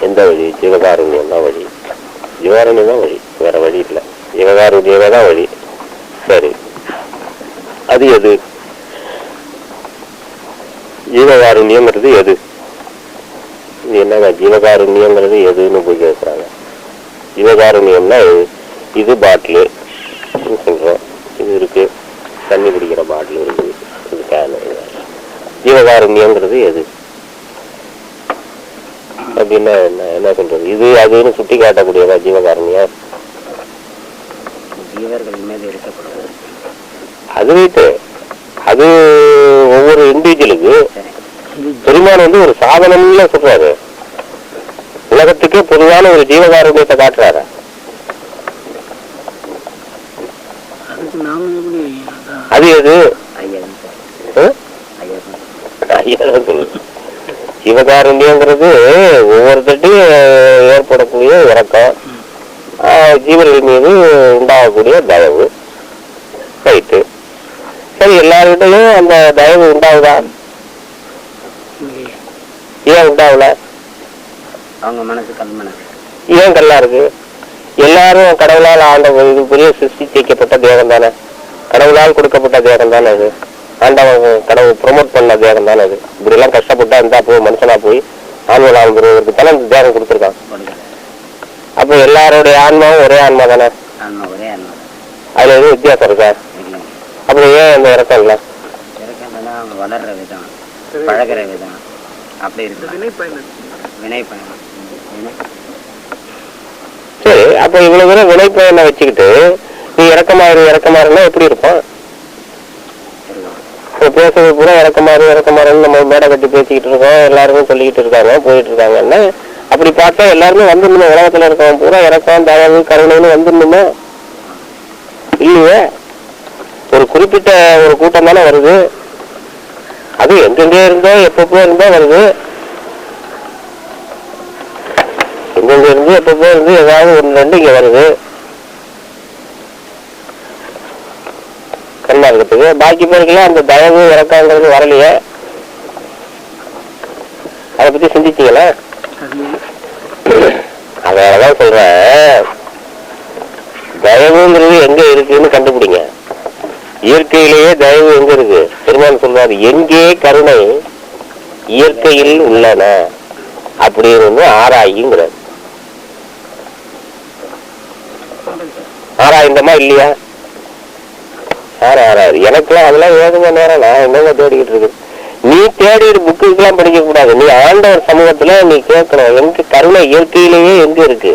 எந்த வழி? ஜீவகாருண்யம் தான் வழி. ஜீவகாருண்யம் தான் வழி, வேற வழி இல்லை. ஜீவகாருண்யமே தான் வழி. சரி, அது எது? ஜீவகாருண்யங்கிறது எது? இது என்னங்க ஜீவகாருண்யங்கிறது எதுன்னு போய் கேட்குறாங்க. ஜீவகாருண்யம்னா இது பாட்டிலு சொல்றோம், இது இருக்கு, தண்ணி குடிக்கிற பாட்டில் இருக்குது, இது கேனு. ஜீவகாருண்யங்கிறது எது அப்படின்னா என்ன சொல்றது? இது அதுன்னு சுட்டி காட்டக்கூடியதா ஜீவகாருண்யம்? ஜீவர்கள் மேல இருக்கக்கூடாது, அது வைத்து அது ஒவ்வொரு இண்டிவிஜுவலுக்கு பெருமான் வந்து ஒரு சாதனம்னு சொல்றாரு. உலகத்துக்கே பொதுவான ஒரு ஜீவகாருண்யத்தை காட்டுறாரு. அது எது? ஜீவகாருண்யங்கிறது ஒவ்வொருத்தையும் ஏற்படக்கூடிய இறக்கம், ஜீவர்கள் மீது உண்டாகக்கூடிய தயவு. ரைட்டு, சரி, எல்லார்கிட்டையும் அந்த தயவு உண்டாகுதா? ஏன் உண்டாகல?
அவங்க மனசு கல் மனசு.
ஏன் கல்லா இருக்கு? எல்லாரும் கடவுளால் ஆண்ட இது பெரிய சிருஷ்டிக்கப்பட்ட தேகம் தானே, கடவுளால் கொடுக்கப்பட்ட தேகம் தானே அது. ஆண்டவன் கடவுள் ப்ரொமோட் பண்ண தேகம் தானே அது. இப்படி எல்லாம் கஷ்டப்பட்டா இருந்தா போய் மனுஷனா போய் ஆன்மீக ஆளுக்கு தானே இந்த தேகம் கொடுத்துருக்கான். அப்ப எல்லாருடைய ஆன்மாவும் ஒரே ஆன்மா தானே, அதுல எதுவும் வித்தியாசம் இருக்கா? அப்படி ஏன் அந்த இறக்கம் இல்லை?
வளர்ற விதம், பழகிற விதம் அப்படி இருக்கு. வினை பயணம்.
சரி, அப்ப இவ்வளவு தூரம் வினை பயனை வச்சுக்கிட்டு நீ இறக்கமாறுனா எப்படி இருக்கும்? பேசுறது பூரா இறக்கமாறுன்னு நம்ம மேடை கட்டி பேசிக்கிட்டு இருக்கோம், எல்லாருமே சொல்லிக்கிட்டு இருக்காங்க, போயிட்டு இருக்காங்கன்னா அப்படி பார்த்தா எல்லாருமே வந்துடணுமே. உலகத்துல இருக்கவன் பூரா இறக்கம் தயவு கருணைன்னு வந்துடணுமே இல்லையே. ஒரு குறிப்பிட்ட ஒரு கூட்டம் தானே வருது, அது எங்கெங்கே இருந்தோ எப்பப்போ இருந்தோ வருது. எங்கெங்க இருந்து எப்பப்போ இருந்து ஏதாவது ஒன்று ரெண்டு இங்க வருது கர்நாடகத்துக்கு. பாக்கி பேருக்குலாம் அந்த தயவு இறக்காங்கிறது வரலையே. அதை பத்தி சிந்திச்சீங்களா? அதனாலதான் சொல்றேன், தயவுங்கிறது எங்க இருக்குன்னு கண்டுபிடிங்க. இயற்கையிலேயே தயவு எங்க இருக்கு? பெருமான் சொல்றாரு, எங்கே கருணை இயற்கையில் உள்ளன அப்படின்னு ஆராயுங்கிறார். ஆராய்ந்தமா இல்லையா? ஆறாரு. எனக்குலாம் அதெல்லாம் ஏதுங்க நேரம், நான் என்னங்க தேடிக்கிட்டு இருக்கு. நீ தேடி புக்குக்கெல்லாம் படிக்க கூடாது, நீ ஆண்டவர் சமூகத்துல நீ கேட்கணும், எங்க கருணை இயற்கையிலேயே எங்க இருக்கு.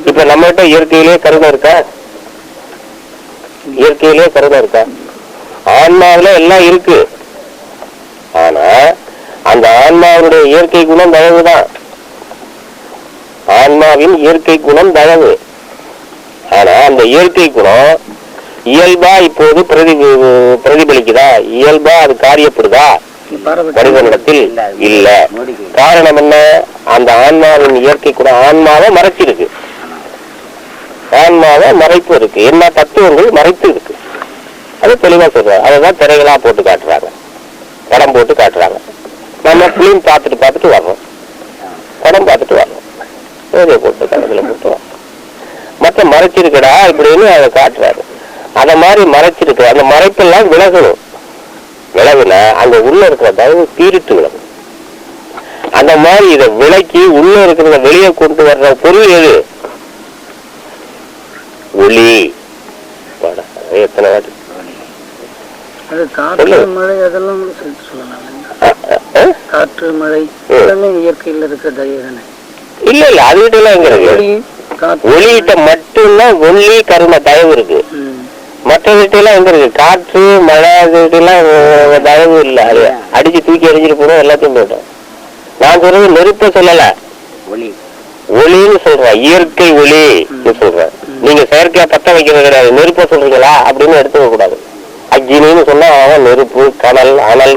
இப்ப நம்ம கிட்ட இயற்கையிலேயே கருணை இருக்கா? இயற்கையிலேயே கருணை இருக்கா? ஆன்மாவில எல்லாம் இருக்கு. ஆனா அந்த ஆன்மாவுடைய இயற்கை குணம் தயவுதான். ஆன்மாவின் இயற்கை குணம் தயவு. ஆனா அந்த இயற்கை குணம் இயல்பா இப்போது பிரதிபலிக்குதா? இயல்பா அது காரியப்படுதா? மனிதனிடத்தில் இல்ல. காரணம் என்ன? அந்த ஆன்மாவின் இயற்கை குணம் ஆன்மாவை மறைச்சிருக்கு. ஆன்மாவை மறைப்பு இருக்கு, என்ன தத்துவங்கள் மறைத்து இருக்கு. அது தெளிவா சொல்றாங்க. அதைதான் திரைகளா போட்டு காட்டுறாங்க, படம் போட்டு காட்டுறாங்க. நம்ம பிலிம் பார்த்துட்டு வர்றோம், படம் பார்த்துட்டு வர்றோம், ரேடியோ போட்டு கணக்குல போட்டு வர்றோம். மற்ற மறைச்சிருக்கடா இப்படின்னு அதை காட்டுறாரு. அத மாதிரி மறைச்சிருக்கு. அந்த மறைப்பெல்லாம் விலகணும். விலகுனா அந்த உள்ள இருக்கிற தயவு தீரிட்டு விலகும். அந்த மாதிரி இதை விலக்கி உள்ள இருக்கிறத வெளியே கொண்டு வர்ற பொருள் எது? ஒளி. எத்தனை வாட்டி
காற்று மழை அதெல்லாம் காற்று மழை இயற்கையில் இருக்கிற தயவு
இல்ல இல்ல, அதுகிட்ட எல்லாம் எங்க இருக்கு? ஒளிகிட்ட மட்டும்தான் ஒளி கருணை தயவு இருக்கு. மற்ற வீட்டெல்லாம் எங்க இருக்கு? காற்று மழை எல்லாம் தயவு இல்லை. அது அடிச்சு தூக்கி எரிஞ்சிட்டு போடும், எல்லாத்தையும் போயிடும். நான் சொல்றது நெருப்ப சொல்லல, ஒளின்னு சொல்றேன், இயற்கை ஒளி சொல்றேன். நீங்க செயற்கையா பத்த வைக்கிறது கிடையாது. நெருப்ப சொல்றீங்களா அப்படின்னு எடுத்துக்க கூடாது. அக்னின்னு சொன்னா நெருப்பு, கனல், அனல்,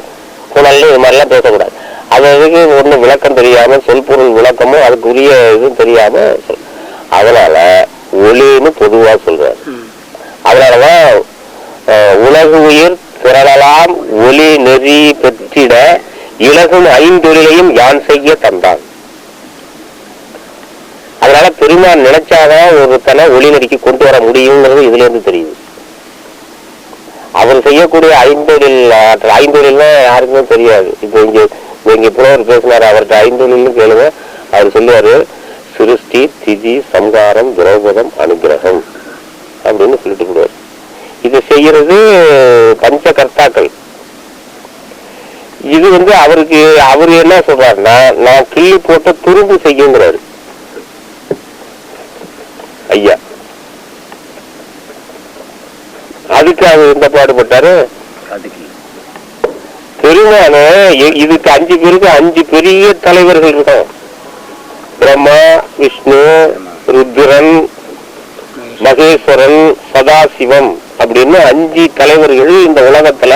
குணல் இது மாதிரிலாம் பேசக்கூடாது. அதுக்கு ஒண்ணு விளக்கம் தெரியாம, சொல்பொருள் விளக்கமும் அதுக்குரிய இதுவும் தெரியாம சொல். அதனால ஒளின்னு பொதுவா சொல்றாரு. அதனாலதான் உலகு உயிர் திரளலாம் ஒளி நெறி பெற்றிட இலகும் ஐந்தொழிலையும் யான் செய்ய தந்தான். அதனால பெருமான் நினைச்சாதான் ஒருத்தனை ஒளி நெறிக்கு கொண்டு வர முடியுங்கிறது இதுல இருந்து தெரியுது. அவர் செய்யக்கூடிய ஐந்தொழில்னா யாருக்குமே தெரியாது. இப்போ இங்க புலவர் பேசினாரு, அவர்கிட்ட ஐந்தொழில்னு கேளுங்க, அவர் சொல்லுவாரு சிருஷ்டி, திதி, சம்ஹாரம், திரௌபதம், அனுகிரகம் அப்படின்னு சொல்லிட்டு கூடுவார். இது செய்யறது பஞ்ச கர்த்தாக்கள். இது அவரு என்ன சொல்றாருன்னா, நான் கிள்ளி போட்ட துரும்பு செய்யுங்கிறாரு ஐயா. அதுக்கு அவர் எந்த பாடுபட்டாரு? பெருமான இதுக்கு 5 பேருக்கு 5 பெரிய தலைவர்கள் இருக்கும். பிரம்மா, விஷ்ணு, ருத்ரன், மகேஸ்வரன், சதாசிவம் அப்படின்னு 5 தலைவர்கள் இந்த உலகத்துல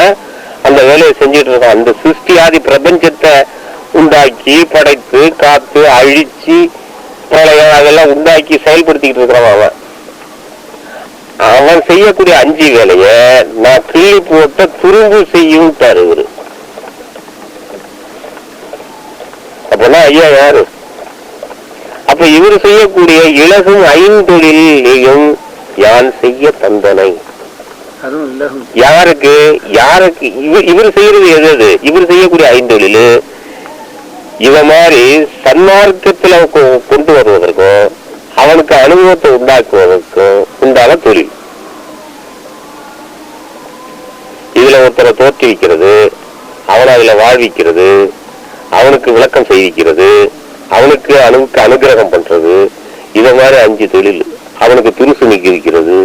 அந்த வேலையை செஞ்சுட்டு இருக்கான். அந்த சிருஷ்டியாதி பிரபஞ்சத்தை உண்டாக்கி படைத்து காத்து அழிச்சு பிரளயம் அதெல்லாம் உண்டாக்கி செயல்படுத்திக்கிட்டு இருக்கிறவன். அவன் செய்யக்கூடிய 5 வேலைய நான் கிள்ளி போட்ட துரும்பு செய்யும்ட்டாரு இவரு. அப்ப ஐயா யாரு? அப்ப இவர் செய்யக்கூடிய இலகும் ஐந்தொழிலையும் யான் செய்ய தந்தனை. யாருக்கு யாருக்கு இவர் செய்யறது எது? இவர் செய்யக்கூடிய ஐந்தொழில் இவ மாதிரி சன்மார்க்கத்துல கொண்டு வருவதற்கும் அவனுக்கு அனுபவத்தை உண்டாக்குவதற்கும் உண்டான தொழில். இதுல ஒருத்தரை தோற்றுவிக்கிறது, அவனை அதுல வாழ்விக்கிறது, அவனுக்கு விளக்கம் செய்விக்கிறது, அவனுக்கு அனுகிரகம் பண்றது, இத மாதிரி 5 தொழில். அவனுக்கு துருசு நீக்கி வைக்கிறது,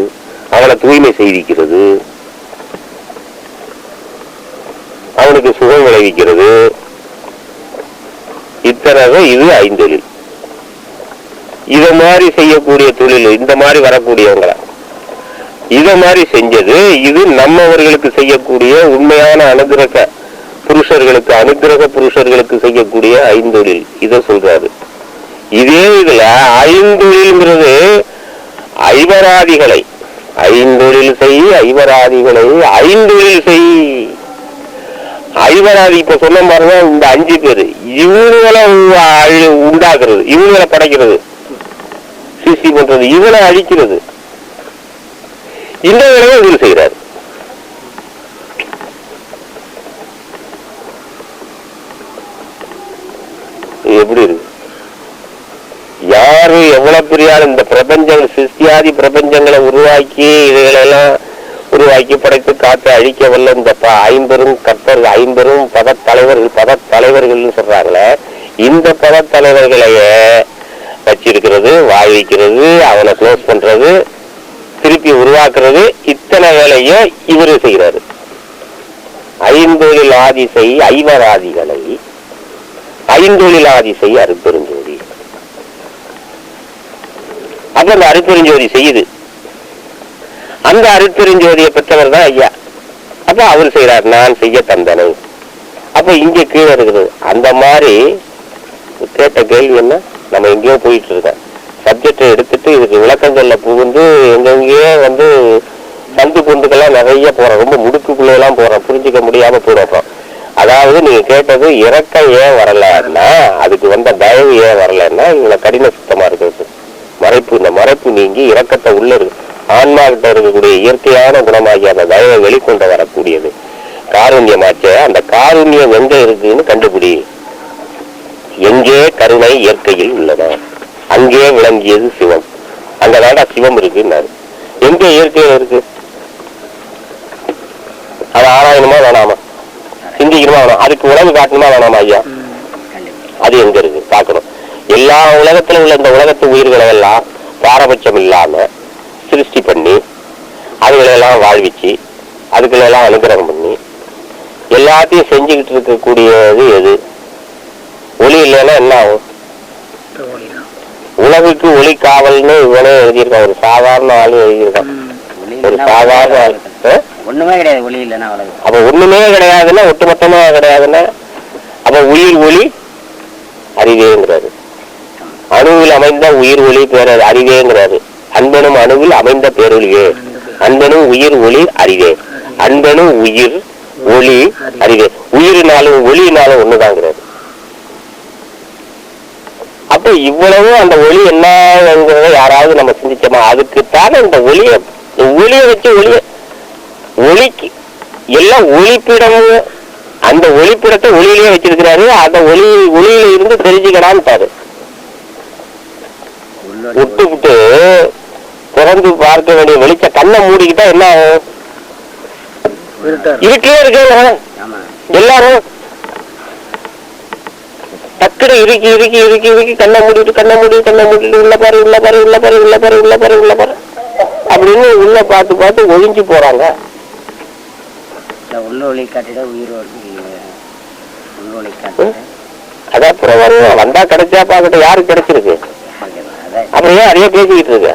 அவனை தூய்மை செய்விக்கிறது, அவனுக்கு சுகம் விளைவிக்கிறது, இத்தனை இது 5 தொழில். இத மாதிரி செய்யக்கூடிய தொழில், இந்த மாதிரி வரக்கூடியவங்கள இத மாதிரி செஞ்சது. இது நம்மவர்களுக்கு செய்யக்கூடிய உண்மையான அனுகிரக புருஷர்களுக்கு செய்யக்கூடிய 5 தொழில். இத சொல்றாரு. இதே இதுல 5 தொழில்ங்கிறது ஐவராதிகளை 5 தொழில் செய், ஐவராதிகளை 5 தொழில் செய். ஐவராதி இப்ப சொன்ன மாதிரிதான் இந்த 5 பேரு இவங்களை உண்டாக்குறது, இவங்களை படைக்கிறது, சிருஷ்டி பண்றது, இவனை அழிக்கிறது. இந்த வேலையை இவர் செய்யறாரு. எப்படி இருக்கு? யாரு எவ்வளவு பெரிய இந்த பிரபஞ்சங்கள் சிருஷ்டியாதி பிரபஞ்சங்களை உருவாக்கி இதைகளெல்லாம் உருவாக்கி படைத்து காத்து அழிக்க வல்ல இந்த 50 கர்த்தர்கள் 50 பதத்தலைவர்கள் சொல்றாங்களே, இந்த பதத்தலைவர்களைய வச்சிருக்கிறது, வாழ்விக்கிறது, அவனை க்ளோஸ் பண்றது, திருப்பி உருவாக்குறது, இத்தனை வேலைய இவரு செய்யறாரு. 5 ஆதிசை ஐவராதிகளை 5 ஆதிசை அருட்பெருஞ்சோதி. அப்ப அந்த அருட்பெருஞ்சோதி செய்யுது. அந்த அருட்பெருஞ்சோதியை பெற்றவர் தான் ஐயா. அப்ப அவர் செய்யறார், நான் செய்ய தந்தனை. அப்ப இங்க கீழே இருக்குது. அந்த மாதிரி கேட்ட கேள்வி என்ன, நம்ம எங்கேயோ போயிட்டு இருக்கோம். சப்ஜெக்டை எடுத்துட்டு இதுக்கு விளக்கம் சொல்ல புகுந்து எங்கெங்கேயோ சந்து பொந்துக்கெல்லாம் நிறைய போறோம், ரொம்ப முடுக்குக்குள்ளெல்லாம் போறோம், புரிஞ்சுக்க முடியாம போறோம். அதாவது நீங்க கேட்டது இறக்கம் ஏன் வரலன்னா, அதுக்கு வந்த தயவு ஏன் வரலன்னா, இவ்வளவு கடின சுத்தமா இருக்கிறது மறைப்பு. இந்த மறைப்பு நீங்கி இறக்கத்தை உள்ள இருக்கு ஆன்மா கிட்ட இருக்கக்கூடிய இயற்கையான குணமாகி அந்த தயவை வெளிக்கொண்டு வரக்கூடியது காருண்யமாச்ச. அந்த காருண்யம் எங்க இருக்குன்னு கண்டுபிடி. எங்கே கருணை இயற்கையில் உள்ளன அங்கே விளங்கியது சிவம். அங்கதாண்டா சிவம் இருக்குன்னாரு. எங்க இயற்கையில இருக்கு? அதை ஆராயணுமா வேணாமா? சிந்திக்கணுமா வேணாம்? அதுக்கு உலகம் காட்டணுமா வேணாமா ஐயா? அது எங்க இருக்கு பார்க்கணும். எல்லா உலகத்துல உள்ள இந்த உலகத்து உயிர்களை எல்லாம் பாரபட்சம் இல்லாம சிருஷ்டி பண்ணி அதுகளெல்லாம் வாழ்விச்சு அதுகளெல்லாம் அனுகிரகம் பண்ணி எல்லாத்தையும் செஞ்சுக்கிட்டு இருக்கக்கூடியது எது? ஒளி இல்லைன்னா என்ன ஆகும்? உலகுக்கு ஒளி காவல்னு இவனே எழுதியிருக்கான். ஒரு சாதாரண ஆளு எழுதியிருக்கான். ஒரு சாதாரண ஆளு
ஒண்ணுமே கிடையாது ஒளி இல்லைன்னா.
அப்ப ஒண்ணுமே கிடையாதுன்னா ஒட்டுமொத்தமா கிடையாதுன்னா அப்ப உயிர் ஒளி அறிவேங்கிறாரு. அணுவில் அமைந்த உயிர் ஒளி பேர அறிவேங்கிறாரு. அன்பனும் அணுவில் அமைந்த பேரொழிவே, அன்பனும் உயிர் ஒளி அறிவே, அன்பனும் உயிர் ஒளி அறிவே. உயிரினாலும் ஒளியினாலும் ஒண்ணுதாங்கிறாரு. அப்ப இவ்வளவு அந்த ஒளி என்னங்கிறத யாராவது நம்ம சிந்திச்சோமா? அதுக்குத்தானே இந்த ஒளியை வச்சு ஒளிக்கு எல்லாம் ஒளிப்பிடமும் அந்த ஒளிப்பிடத்தை ஒளியிலேயே வச்சிருக்கிறாரு. அந்த ஒளியில இருந்து தெரிஞ்சுக்கலான்ட்டாரு. விட்டு விட்டு திறந்து பார்க்க வேண்டிய வெளிச்ச கண்ணை மூடிக்கிட்டா என்ன ஆகும்? இருட்டே இருக்கு எல்லாரும். டக்குனு இறுக்கி கண்ணை மூடிட்டு உள்ள பாரு அப்படின்னு உள்ள பார்த்து ஒழிஞ்சு போறாங்க. அதான் அப்புறம் வந்தா கிடைச்சா பாக்கட்டும், யாருக்கு கிடைச்சிருக்கு? அப்புறம் ஏன் நிறைய பேசிக்கிட்டு இருக்க?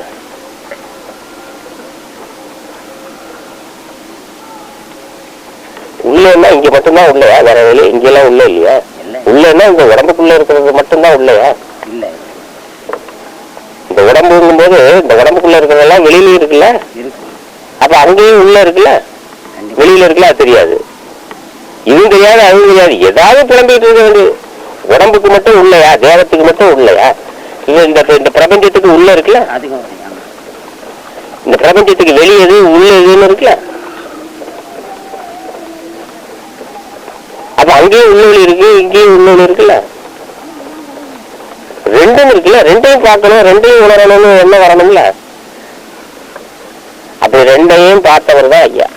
உள்ளன்னா இங்க மட்டும்தான் உள்ளயா? வேற வெளியே இங்கெல்லாம் உள்ள இல்லையா? உள்ளன்னா இந்த உடம்புக்குள்ள இருக்கிறது மட்டும்தான் உள்ளயா? இந்த உடம்புங்கும் போது இந்த உடம்புக்குள்ள இருக்கிறதெல்லாம் வெளியில இருக்குல்ல? அப்ப அங்கேயும் உள்ள இருக்குல்ல, வெளியில இருக்குல்ல? அது தெரியாது, இதுவும் தெரியாது, அதுவும் தெரியாது. ஏதாவது புலம்பிட்டு இருக்க வேண்டியது. உடம்புக்கு மட்டும் உள்ளயா, தேகத்துக்கு மட்டும் உள்ளயா? இந்த பிரபஞ்சத்துக்கு உள்ள இருக்குல்ல,
அதிகம்.
இந்த பிரபஞ்சத்துக்கு வெளியது உள்ள எதுன்னு இருக்குல்ல. அப்ப அங்கேயும் உள்ளொளி இருக்கு, இங்கேயும் உள்ளொளி இருக்குல்ல, ரெண்டும் இருக்குல்ல. ரெண்டையும் பார்க்கணும், ரெண்டையும் உணரணும்னு என்ன வரணும்ல. அப்படி ரெண்டையும் பார்த்தவர் தான் ஐயா.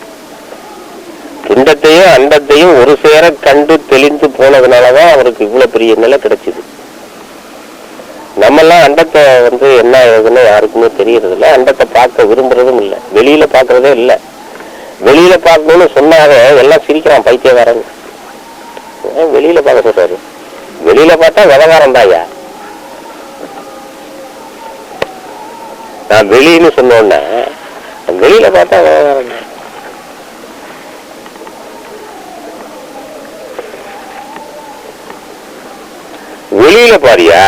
துண்டத்தையும் அண்டத்தையும் ஒரு சேர கண்டு தெளிந்து போனதுனாலதான் அவருக்கு இவ்வளவு பெரிய நிலை கிடைச்சது. நம்மெல்லாம் அண்டத்தை என்ன ஆகுதுன்னு யாருக்குமே தெரியறது இல்லை. அண்டத்தை பார்க்க விரும்புறதும் இல்லை, வெளியில பார்க்கறதே இல்லை. வெளியில பார்க்கணும்னு சொன்னாங்க எல்லாம் சிரிக்கிறான், பைத்தியக்காரன். வெளியில பார்க்க சொல்றாரு. வெளியில பார்த்தா விவகாரம் தான் ஐயா. நான் வெளியின்னு சொன்னோன்னா வெளியில பார்த்தா விவகாரம் தான். வெளியில பாரியா,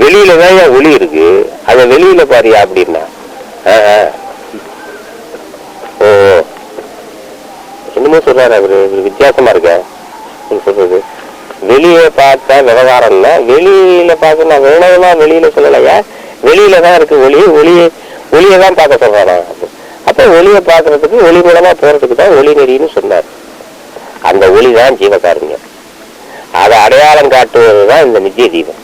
வெளியிலதான் ஒளி இருக்கு, அத வெளியில பாரியா அப்படின்னா ஓ என்னமோ சொல்றாரு அவரு. வித்தியாசமா இருக்க சொல்றது. வெளியே பார்த்தா விவகாரம்னா வெளியில பார்க்க நான் வேணவெல்லாம் வெளியில சொல்லலையா, வெளியில தான் இருக்கு ஒளி, ஒளியதான் பார்க்க சொல்றானா. அப்ப ஒளியை பார்க்கறதுக்கு ஒளி மூலமா போறதுக்கு தான் ஒளி நெறின்னு சொன்னார். அந்த ஒளிதான் ஜீவகாருண்யம். அதை அடையாளம் காட்டுவதுதான் இந்த நித்திய தீபம்.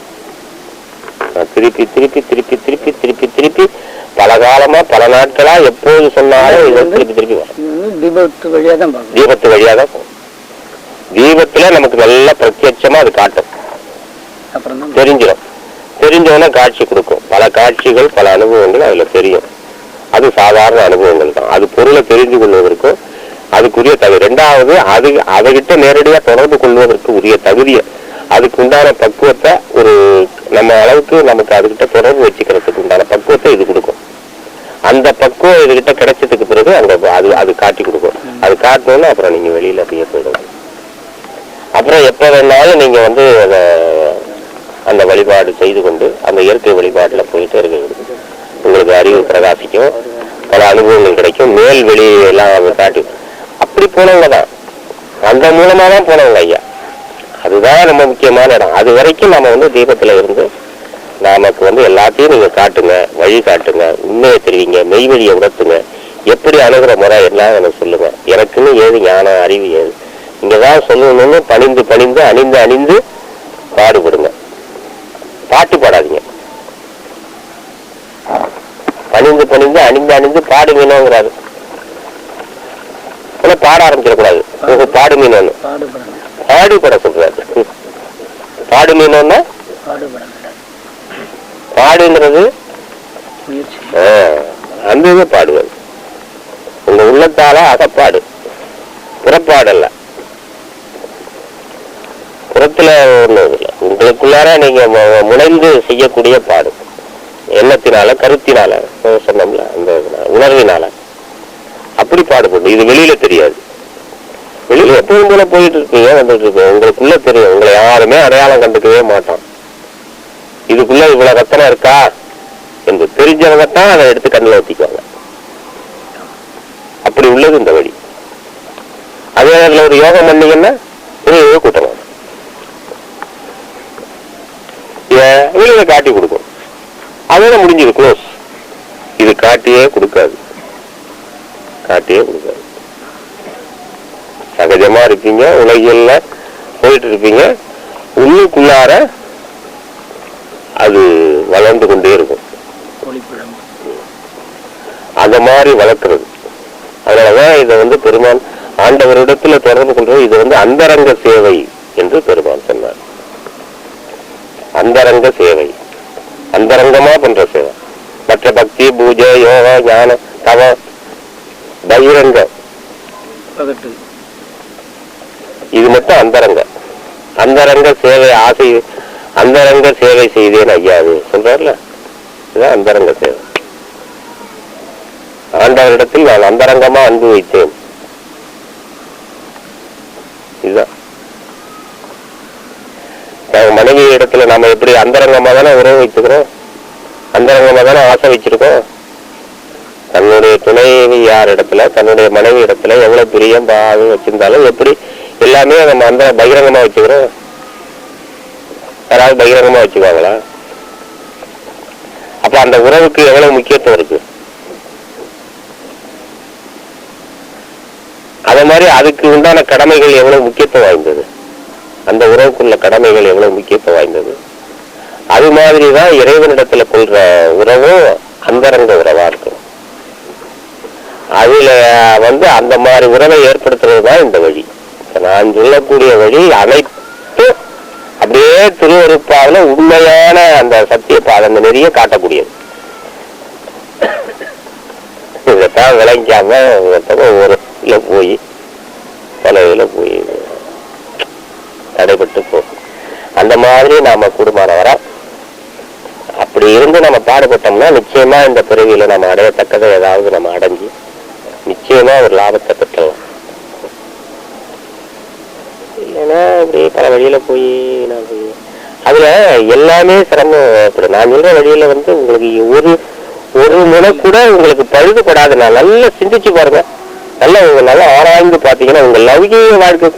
திருப்பி திருப்பி திருப்பி திருப்பி திருப்பி திருப்பி பல காலமா பல நாட்களா எப்போது சொன்னாலும் இதை திருப்பி திருப்பி வரும்.
தீபத்து வழியா தான் போகும்.
தீபத்துல நமக்கு நல்ல பிரத்யட்சமா அது காட்டும், தெரிஞ்சிடும். தெரிஞ்சவன காட்சி கொடுக்கும். பல காட்சிகள், பல அனுபவங்கள் அதுல தெரியும். அது சாதாரண அனுபவங்கள் தான். அது பொருளை தெரிந்து கொள்வதற்கும் அதுக்குரிய தகுதி. ரெண்டாவது, அதுகிட்ட நேரடியா தொடர்பு கொள்வதற்கு உரிய தகுதியை, அதுக்கு உண்டான பக்குவத்தை, ஒரு நம்ம அளவுக்கு நமக்கு அதுகிட்ட தொடர்பு வச்சுக்கிறதுக்கு உண்டான பக்குவத்தை இது கொடுக்கும். அந்த பக்குவம் இதுகிட்ட கிடைச்சதுக்கு பிறகு அங்க அது காட்டி கொடுக்கும். அது காட்டணும்னா அப்புறம் நீங்க வெளியில அப்படியே போயிடும். அப்புறம் எப்ப வேணாலும் நீங்க அந்த வழிபாடு செய்து கொண்டு அந்த இயற்கை வழிபாட்டுல போயிட்டு இருக்கு. உங்களுக்கு அறிவு பிரகாசிக்கும், பல அனுபவங்கள் கிடைக்கும், மேல் வெளியெல்லாம் காட்டி. அப்படி போனவங்க தான், அந்த மூலமா தான் போனவங்க ஐயா. அதுதான் ரொம்ப முக்கியமான இடம். அது வரைக்கும் நம்ம தீபத்துல இருந்து நமக்கு எல்லாத்தையும் நீங்க காட்டுங்க, வழி காட்டுங்க, உண்மையை தெரிவிங்க, மெய்வழியை உணர்த்துங்க, எப்படி அணுகிற முறை எல்லாம் எனக்கு சொல்லுங்க. எனக்குன்னு ஏது ஞானம், அறிவு ஏது, இங்கதான் சொல்லணும்னு பணிந்து பணிந்து அணிந்து அணிந்து பாடுபடுங்க. பாட்டு பாடாதீங்க, பணிந்து பணிந்து அணிந்து அணிந்து பாடு மீனோங்கிறாரு. பாட ஆரம்பிச்சிடக்கூடாது. பாடு மீனோன்னு பாடுபட சொல்றாரு. பாடு மீனோன்னா பாடுங்கிறது அந்த இது பாடுவது உங்க உள்ளத்தால அகப்பாடு, புறப்பாடல்ல. புறத்துல ஒண்ணும் இல்லை, உங்களுக்குள்ளார நீங்க முனைந்து செய்யக்கூடிய பாடு. எண்ணத்தினால, கருத்தினால, சொன்னோம்ல, அந்த உணர்வினால அப்படி பாடுபடும். இது வெளியில தெரியாது. வெளியில எப்பவும் போல போயிட்டு இருக்கீங்க, வந்துட்டு இருக்கீங்க, உங்களுக்குள்ள தெரியும். உங்களை யாருமே அடையாளம் கண்டுக்கவே மாட்டான். இதுக்குள்ள இவ்வளவு ரத்தனம் இருக்கா என்று தெரிஞ்சவங்கத்தான் அதை எடுத்து கண்ணில் ஊத்திக்குவாங்க. அப்படி உள்ளது இந்த வழி. அதே அதுல ஒரு யோகம் பண்ணீங்கன்னா பெரிய கூட்டம் வெளியில காட்டி கொடுக்கும். அதோட முடிஞ்சது, க்ளோஸ். இது காட்டியே கொடுக்காது, காட்டியே கொடுக்காது. சகஜமா இருப்பீங்க, உலகியல்ல போயிட்டு இருப்பீங்க, உள்ளுக்குள்ளார அது வளர்ந்து கொண்டே இருக்கும். அந்த மாதிரி வளர்க்கிறது. அதனாலதான் இதை பெருமான் ஆண்டவரிடத்துல தொடர்பு கொள்றது. இது அந்தரங்க சேவை என்று பெருமான் சொன்னார். அந்தரங்க சேவை, அந்தரங்கமா பண்ற சேவை. மற்ற பக்தி, பூஜை, யோகா, ஞான, தவ, பகிரங்க, இது மட்டும் அந்தரங்க. அந்தரங்க சேவை ஆசை, அந்தரங்க சேவை செய்தேன் ஐயாது சொல்றாருல, இதுதான் அந்தரங்க சேவை. ஆண்டவரிடத்தில் நான் அந்தரங்கமா அன்பு வைத்தேன். இதுதான் மனைவி இடத்துல நாம எப்படி அந்தரங்கமா தானே உறவு வைத்துக்கிறோம், அந்தரங்கமா தானே ஆசை வச்சிருக்கோம். தன்னுடைய துணைவி யார் இடத்துல, தன்னுடைய மனைவி இடத்துல எவ்வளவு பிரியம் பாவம் வச்சிருந்தாலும் எப்படி எல்லாமே நம்ம அந்த பகிரங்கமா வச்சுக்கிறோம். யாராவது பகிரங்கமா வச்சுக்குவாங்களா? அப்ப அந்த உறவுக்கு எவ்வளவு முக்கியத்துவம் இருக்கு? அதே மாதிரி அதுக்கு உண்டான கடமைகள் எவ்வளவு முக்கியத்துவம் வாய்ந்தது, அந்த உறவுக்குள்ள கடமைகள் எவ்வளவு முக்கியத்துவம் வாய்ந்தது. அது மாதிரிதான் இறைவனிடத்துல கொள்ற உறவும் அந்தரங்க உறவா இருக்கும். அதுல அந்த மாதிரி உறவை ஏற்படுத்துறதுதான் இந்த வழி. நான் சொல்லக்கூடிய வழி அனைத்து அப்படியே திருவருப்பாவில உண்மையான அந்த சத்திய பாதம் நெறிய காட்டக்கூடியது. இதைத்தான் விளங்காம ஒரு போய் பல இதுல போய் தடைபட்டு போகும். அந்த மாதிரி நாம கூடுமான வர அப்படி இருந்து நம்ம பாடுபட்டோம்னா நிச்சயமா இந்த பிறவியில நம்ம அடையத்தக்கதை ஏதாவது நம்ம அடைஞ்சு நிச்சயமா ஒரு லாபத்தை பெற்றலாம். இல்லைன்னா இப்படி பல வழியில போய் அதுல எல்லாமே சிரமம். அப்படி நான் சொல்ற வழியில உங்களுக்கு ஒரு முறை கூட உங்களுக்கு பழுதுபடாது. நான் நல்லா சிந்திச்சு பாருங்க, நல்லா ஆராய்ந்து பாத்தீங்கன்னா உங்க லௌகிக வாழ்க்கை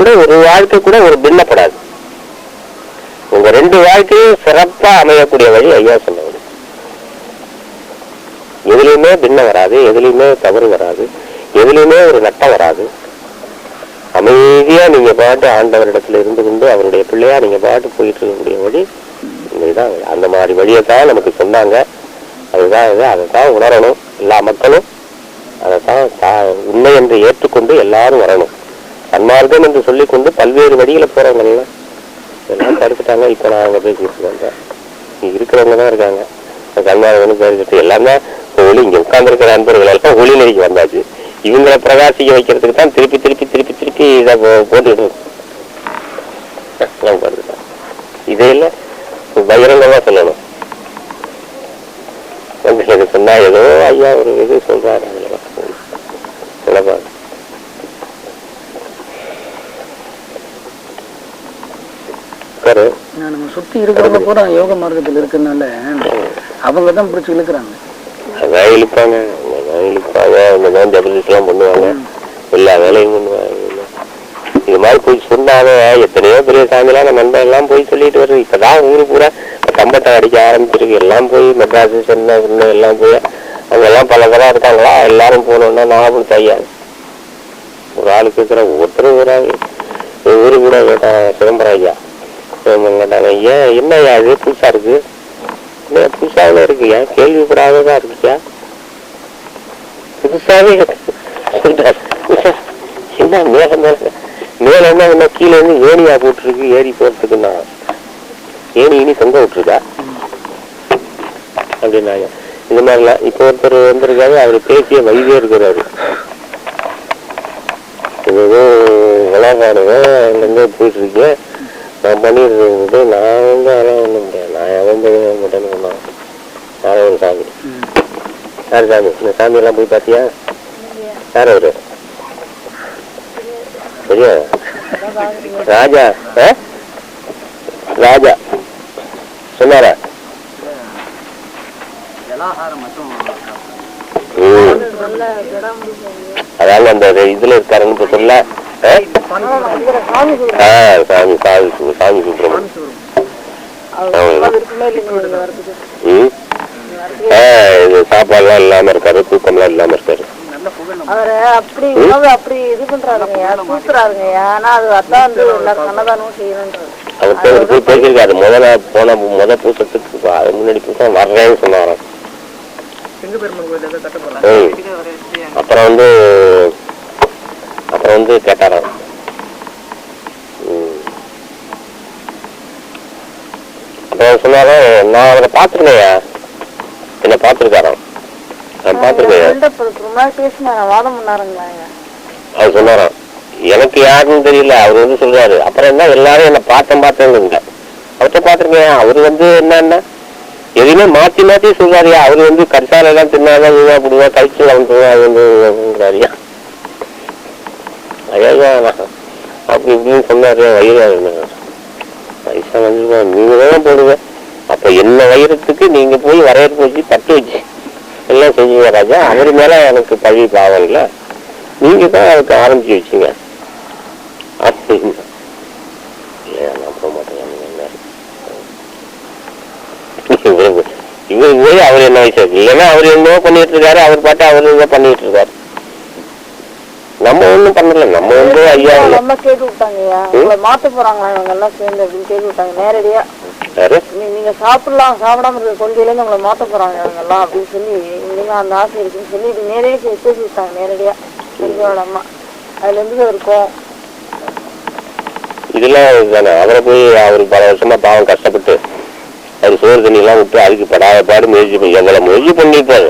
கூட ஒரு பின்னப்படாது. உங்க 2 வாழ்க்கையும் சிறப்பா அமையக்கூடிய வழி ஐயா சொன்ன வழி. எதுலையுமே பின்னம் வராது, எதுலையுமே தவறு வராது, எதுலையுமே ஒரு நட்டம் வராது. அமைதியா நீங்க பாட்டு ஆண்டவரிடத்துல இருந்து கொண்டு அவருடைய பிள்ளையா நீங்க பாட்டு போயிட்டு இருக்கக்கூடிய வழி இதுதான். அந்த மாதிரி வழியைத்தான் நமக்கு சொன்னாங்க. அதைத்தான் உணரணும். எல்லா மக்களும் அதைத்தான் உண்மை என்று ஏற்றுக்கொண்டு எல்லாரும் வரணும். சன்மார்க்கம் என்று சொல்லிக்கொண்டு பல்வேறு வழியில போறவங்க எல்லாம் தடுத்துட்டாங்க. இப்ப நான் அவங்க பேசிட்டு வந்தேன், இருக்கிறவங்க தான் இருக்காங்க. சன்மார்க்கம் பேசிட்டு எல்லாமே ஒளி இங்க உட்கார்ந்து இருக்கிற நண்பர்கள் எல்லாம் ஒளி நெறிக்கு வந்தாச்சு. இவங்களை பிரகாசிக்க வைக்கிறதுக்கு தான் திருப்பி இதை போட்டுக்கிட்டு இதையில பகிரங்கமா சொல்லணும். உங்களுக்கு சொன்னா ஏதோ ஐயா ஒரு இது சொல்றாரு, சொல்லப்பா
நம்ம சுத்தி இருக்கிறவங்க பூரா யோக மார்க்கத்தில் இருக்கிறதுனால அவங்க தான் பிடிச்சி இழுக்கிறாங்க.
அதான் இழுப்பாங்க, ஜபர்தஸ்லாம் பண்ணுவாங்க, எல்லா வேலையும் பண்ணுவாங்க. இது மாதிரி போய் சொன்னாவே எத்தனையோ பெரிய சாமியெல்லாம் நம்ம நண்பர் எல்லாம் போய் சொல்லிட்டு வருது. இப்பதான் ஊரு பூரா கம்பட்டம் அடிக்க ஆரம்பிச்சிருக்கு. எல்லாம் போய் மெட்ராஸ் சென்னை எல்லாம் போய் அவங்க எல்லாம் பல பேரா இருக்காங்களா. எல்லாரும் போனோம்னா நான் தையா ஒரு ஆளுக்கு இருக்கிற ஒவ்வொருத்தரும் ஊரு கூட கேட்டான். சிதம்பரம் ஐயா கேட்டாங்க, ஏன் என்ன ஐயா இது புதுசா இருக்கு, புதுசாவே இருக்கு, ஏன் கேள்விப்படாததான் இருக்கியா, புதுசாவே என்ன மேல என்ன கீழே இருந்து ஏணியா போட்டுருக்கு, ஏறி போறதுக்குன்னா ஏணி இனி தொங்க விட்டுருக்கா அப்படின்னாங்க. இந்த மாதிரிலாம் இப்ப ஒருத்தர் வந்திருக்காரு, அவரு பேசிய வைத்தியம் இருக்கிறாரு. ஏதோ விளாடுறானுங்க அங்கிருந்தே போயிட்டு இருக்கேன், நான் பண்ணிட்டு நான் அதெல்லாம் ஒண்ணும் முடியாது, நான் எவன் மாட்டேன்னு சொன்னான். நாராயண சாமி. யாரு சாமி? இந்த சாமி எல்லாம் போய் பாத்தியா? யார் அவரு? சரியா ராஜா? ராஜா சொன்னாரா? அதாவது அந்த இதுல இருக்காருன்னு இப்ப சொல்ல சாமி சாமி சுப்பிரமணியம். இது சாப்பாடுலாம் இல்லாம இருக்காரு, தூக்கம்லாம் இல்லாம இருக்காரு.
அவரை அப்படி உணவு அப்படி இது பண்றாருங்கய்யா, தூக்குறாருங்கய்யா. ஆனா அது அதான் வந்து அன்னதானமும் செய்யணுன்றது.
அவர் போய் பேசியிருக்காரு. முத பூசத்துக்கு முன்னாடி பூசம் வர்றேன்னு சொன்னாராம். அப்புறம் கேட்டாராம், அப்புறம் சொன்னாலும் நான் அவரை பாத்துருக்கையா, என்ன பாத்துருக்காராம், நான் பாத்துருக்கையா. அவர் சொன்னாராம், எனக்கு யாருன்னு தெரியல, அவரு சொல்றாரு. அப்புறம் என்ன எல்லாரும் என்ன பார்த்தேங்க, அவர்கிட்ட பாத்துருக்கேன். அவரு என்னன்னா எதுவுமே மாத்தி மாத்தி சொல்றாருயா. அவரு கரிசால எல்லாம் தின்னாதான் வீணா போடுவா, கழிச்சு அவன்றாரியா. ஐயா அப்படி இப்படின்னு சொன்னாரு. வயிறு வயசா வந்து நீங்க தான் போடுவேன். அப்ப என்ன வயிறத்துக்கு நீங்க போய் வரையறுப்பு வச்சு தட்டு வச்சு எல்லாம் செஞ்சீங்க ராஜா. அவரு மேல எனக்கு பழி பாவம் இல்ல, நீங்க தான் அதுக்கு ஆரம்பிச்சு வச்சீங்க அப்படின்னு. இல்லையா நான் போக மாட்டேன். இவரு போய் அவர் என்ன வயசு இல்லைன்னா அவர் என்னவோ பண்ணிட்டு இருக்காரு, அவர் பாட்டு அவரு என்ன பண்ணிட்டு இருக்காரு. நம்ம ஒண்ணும் பண்ணல, நம்ம வந்து ஐயா
நம்ம கேட்டு விட்டாங்கய்யா, உங்களை மாத்த போறாங்களா இவங்க எல்லாம் சேர்ந்து அப்படின்னு கேட்டு விட்டாங்க நேரடியா. நீங்க சாப்பிடலாம், சாப்பிடாம இருக்க கொள்கையில இருந்து உங்களை மாத்த போறாங்க இவங்க எல்லாம் அப்படின்னு சொல்லி நீங்க அந்த ஆசை இருக்குன்னு சொல்லி இது நேரடியா பேசி விட்டாங்க நேரடியா எங்களோட அம்மா. அதுல இருந்து இருக்கும்
இதெல்லாம் தானே. அவரை போய் அவரு பல வருஷமா பாவம் கஷ்டப்பட்டு அது சோறு தண்ணி எல்லாம் விட்டு அதுக்கு படாத பாடு முயற்சி பண்ணி எவ்வளவு முயற்சி பண்ணிருப்பாரு.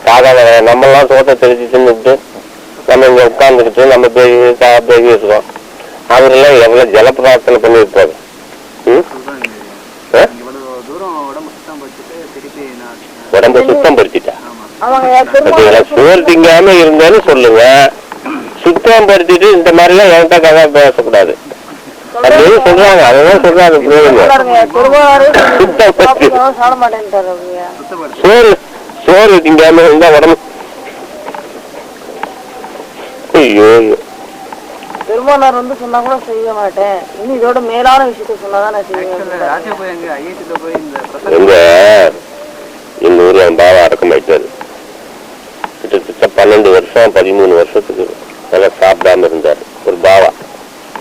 சாதாரண நம்மெல்லாம் சோத்தை தெரிஞ்சு தின்னுட்டு நம்ம இங்க உட்கார்ந்துக்கிட்டு நம்ம பேசிருக்கோம். அவரெல்லாம் எவ்வளவு ஜலப்பிரார்த்தனை பண்ணிருப்பாரு. உடம்ப சுத்தம் படுத்திட்டா சோறு திங்காம இருந்தாலும் சொல்லுங்க, சுத்தம் படுத்திட்டு இந்த மாதிரி எல்லாம் என்கிட்ட கதை பேசக்கூடாது அப்படின்னு சொல்றாங்க. அதெல்லாம் சொல்றாங்க. சோறு சோறு திங்காம இருந்தா உடம்பு ஐயோ.
பெருமானார் வந்து சொன்னா கூட செய்ய மாட்டேன், இன்னும் இதோட மேலான விஷயத்த சொன்னாதான் நான் செய்வேன்.
எங்க எங்க ஊர்ல பாவா அடக்கமாயிட்டாரு. கிட்டத்தட்ட 12 வருஷம் 13 வருஷத்துக்கு நல்லா சாப்பிடாம இருந்தாரு. ஒரு பாவா,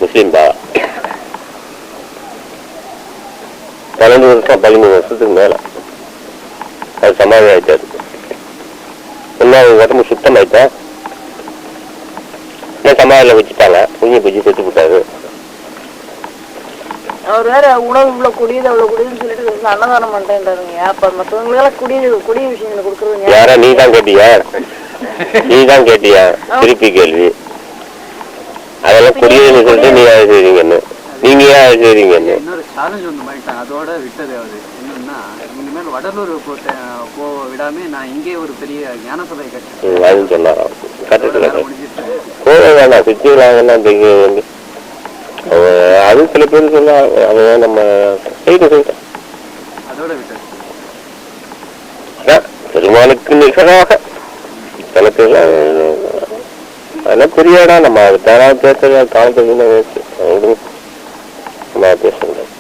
முஸ்லீம் பாவா. 12 வருஷம் 13 வருஷத்துக்கு மேல அது சமாதி ஆயிட்டாரு. என்ன உடம்பு சுத்தம் ஆயிட்டா சமாதியில வச்சுட்டாங்க. குஞ்சு குஞ்சு செத்து போட்டாரு.
அவர் வேற உணவு இவ்வளவு குடியுது அவ்வளவு குடியுதுன்னு சொல்லிட்டு அன்னதானம் பண்ணிட்டேன்றாருங்க. அப்ப மற்றவங்களுக்கு எல்லாம் குடிய விஷயங்களை கொடுக்குறது
யாரா? நீ தான் கேட்டியா? நீ தான் கேட்டியா? திருப்பி கேள்வி. அதெல்லாம் குடியுதுன்னு சொல்லிட்டு நீ அதை செய்றீங்கன்னு, நீங்க ஏன் அதை செய்றீங்கன்னு
இன்னொரு சேலஞ்ச் ஒன்று பண்ணிட்டாங்க. அதோட விட்டது அது என்னன்னா, இனிமேல் வடலூர் போக விடாம நான் இங்கே ஒரு பெரிய ஞான சபை கட்டேன்
அதுன்னு சொன்னாராம். கட்டத்துல போக வேண்டாம், சுற்றிலாம் தெரியும். அது சில பேர் சொல்ல அவன் நம்ம செய்யணும்.
அதோட விட்டது
பெருமானுக்கு நிகராக எனக்கு எல்லாம் அதெல்லாம் பெரியாடா. நம்ம அது தேவை பேசுற காலத்துக்கு நம்ம பேச முடியாது.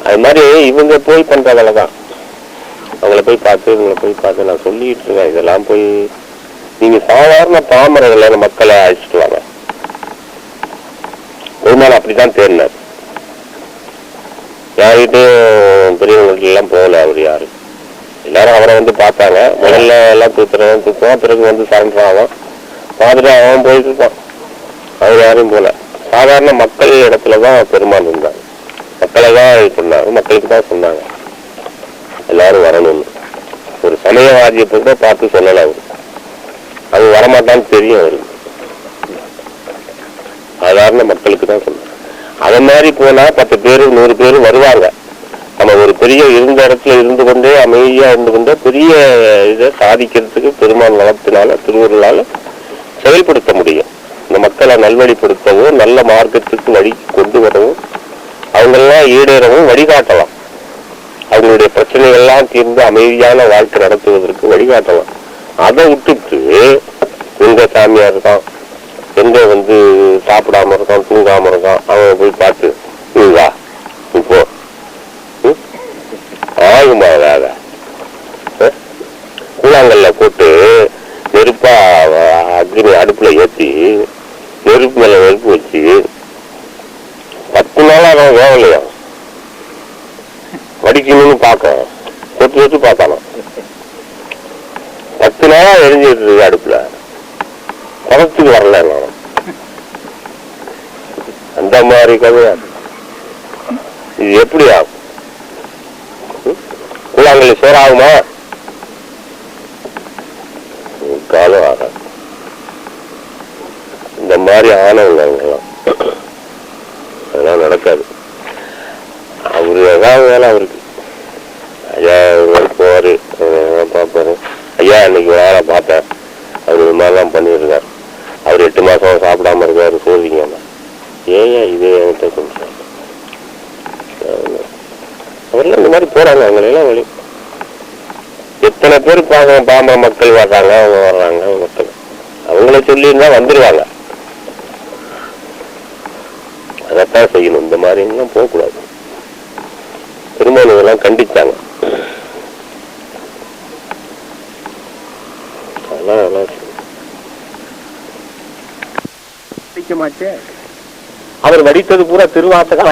அது மாதிரி இவங்க போய் பண்ற வேலைதான். அவங்கள போய் பார்த்து இவங்களை போய் பார்த்து நான் சொல்லிட்டு இருக்கேன். இதெல்லாம் போய் நீங்க சாதாரண பாமரங்கள மக்களை அழைச்சிட்டு வாங்க. பெருமாள் அப்படித்தான் தேர்னார். யார்கிட்டையும் பெரியவங்களுக்கு எல்லாம் போகல. அவர் யாரு எல்லாரும் அவரை வந்து பார்த்தாங்க. முதல்ல எல்லாம் தூக்குவான், பிறகு வந்து சரண்டர் ஆகும். பார்த்துட்டு அவன் போயிட்டு இருப்பான். அவர் யாரும் போல. சாதாரண மக்கள் இடத்துலதான் பெருமாள் இருந்தாங்க. மக்களை தான் இது பண்ணாங்க, மக்களுக்கு தான் சொன்னாங்க எல்லாரும் வரணும்னு. ஒரு சமயவாதியத்தை கூட பார்த்து சொல்லல. அவரு அது வரமாட்டான்னு தெரியும் அவருக்கு. சாதாரண மக்களுக்கு தான் சொன்னாங்க. அதே மாதிரி போனா 10 பேரு 100 பேரு வருவாங்க. நம்ம ஒரு பெரிய இருந்த இடத்துல இருந்து கொண்டே அமைதியா இருந்து கொண்டே பெரிய இதை சாதிக்கிறதுக்கு பெருமாள் வளர்த்தினால திருவருளால செயல்படுத்த முடியும். இந்த மக்களை நல்வழிப்படுத்தவும் நல்ல மார்க்கத்துக்கு வழி கொண்டு வரவும் அவங்களெல்லாம் ஈடேறவும் வழிகாட்டலாம். அவங்களுடைய பிரச்சனைகள்லாம் தீர்ந்து அமைதியான வாழ்க்கை நடத்துவதற்கு வழிகாட்டலாம். அதை விட்டுட்டு எங்க சாமியா இருக்கான், எங்க வந்து சாப்பிடாம இருக்கான், தூங்காம இருக்கான், அவன் போய் பார்த்து வா இப்போ ஆகுமா? வேற கூழாங்கல்ல போட்டு நெருப்பா அக்னி அடுப்புல ஏற்றி நெருப்பு மேல நெருப்பு வச்சு 10 நாளா அவன் வேகலையா வடிக்கணும்னு பார்க்க தொட்டு தொட்டு பார்த்தாலும் 10 நாளா எரிஞ்சிட்டு இருக்கு அடுப்புல. பதத்துக்கு வரல. அந்த மாதிரி கதையா இது எப்படி ஆகும்? கூழாங்கல் சோறாகுமா? காலம் ஆகாது. இந்த மாதிரி ஆனவங்க அவங்கெல்லாம் அதெல்லாம் நடக்காது. அவரு ஏதாவது வேலை அவருக்கு. ஐயா போவாரு பார்ப்பாரு. ஐயா இன்னைக்கு வேலை பார்த்தேன், அவர் இது மாதிரிலாம் பண்ணியிருக்காரு. அவர் 8 மாசம் சாப்பிடாம இருக்காரு, சோதிங்க. ஏன் இது என்கிட்ட சொல்றேன். அவரெல்லாம் இந்த மாதிரி போறாங்க. அவங்களெல்லாம் வழி எத்தனை பேர் பாமர மக்கள் வர்றாங்க, அவங்க வர்றாங்க. மக்கள் அவங்கள சொல்லியிருந்தா வந்துருவாங்க. அதைத்தான் செய்யணும். இந்த மாதிரி எல்லாம் போகக்கூடாது. திருமணம் கண்டிச்சாங்க. அவர் வடித்தது பூரா திருவாசகம்.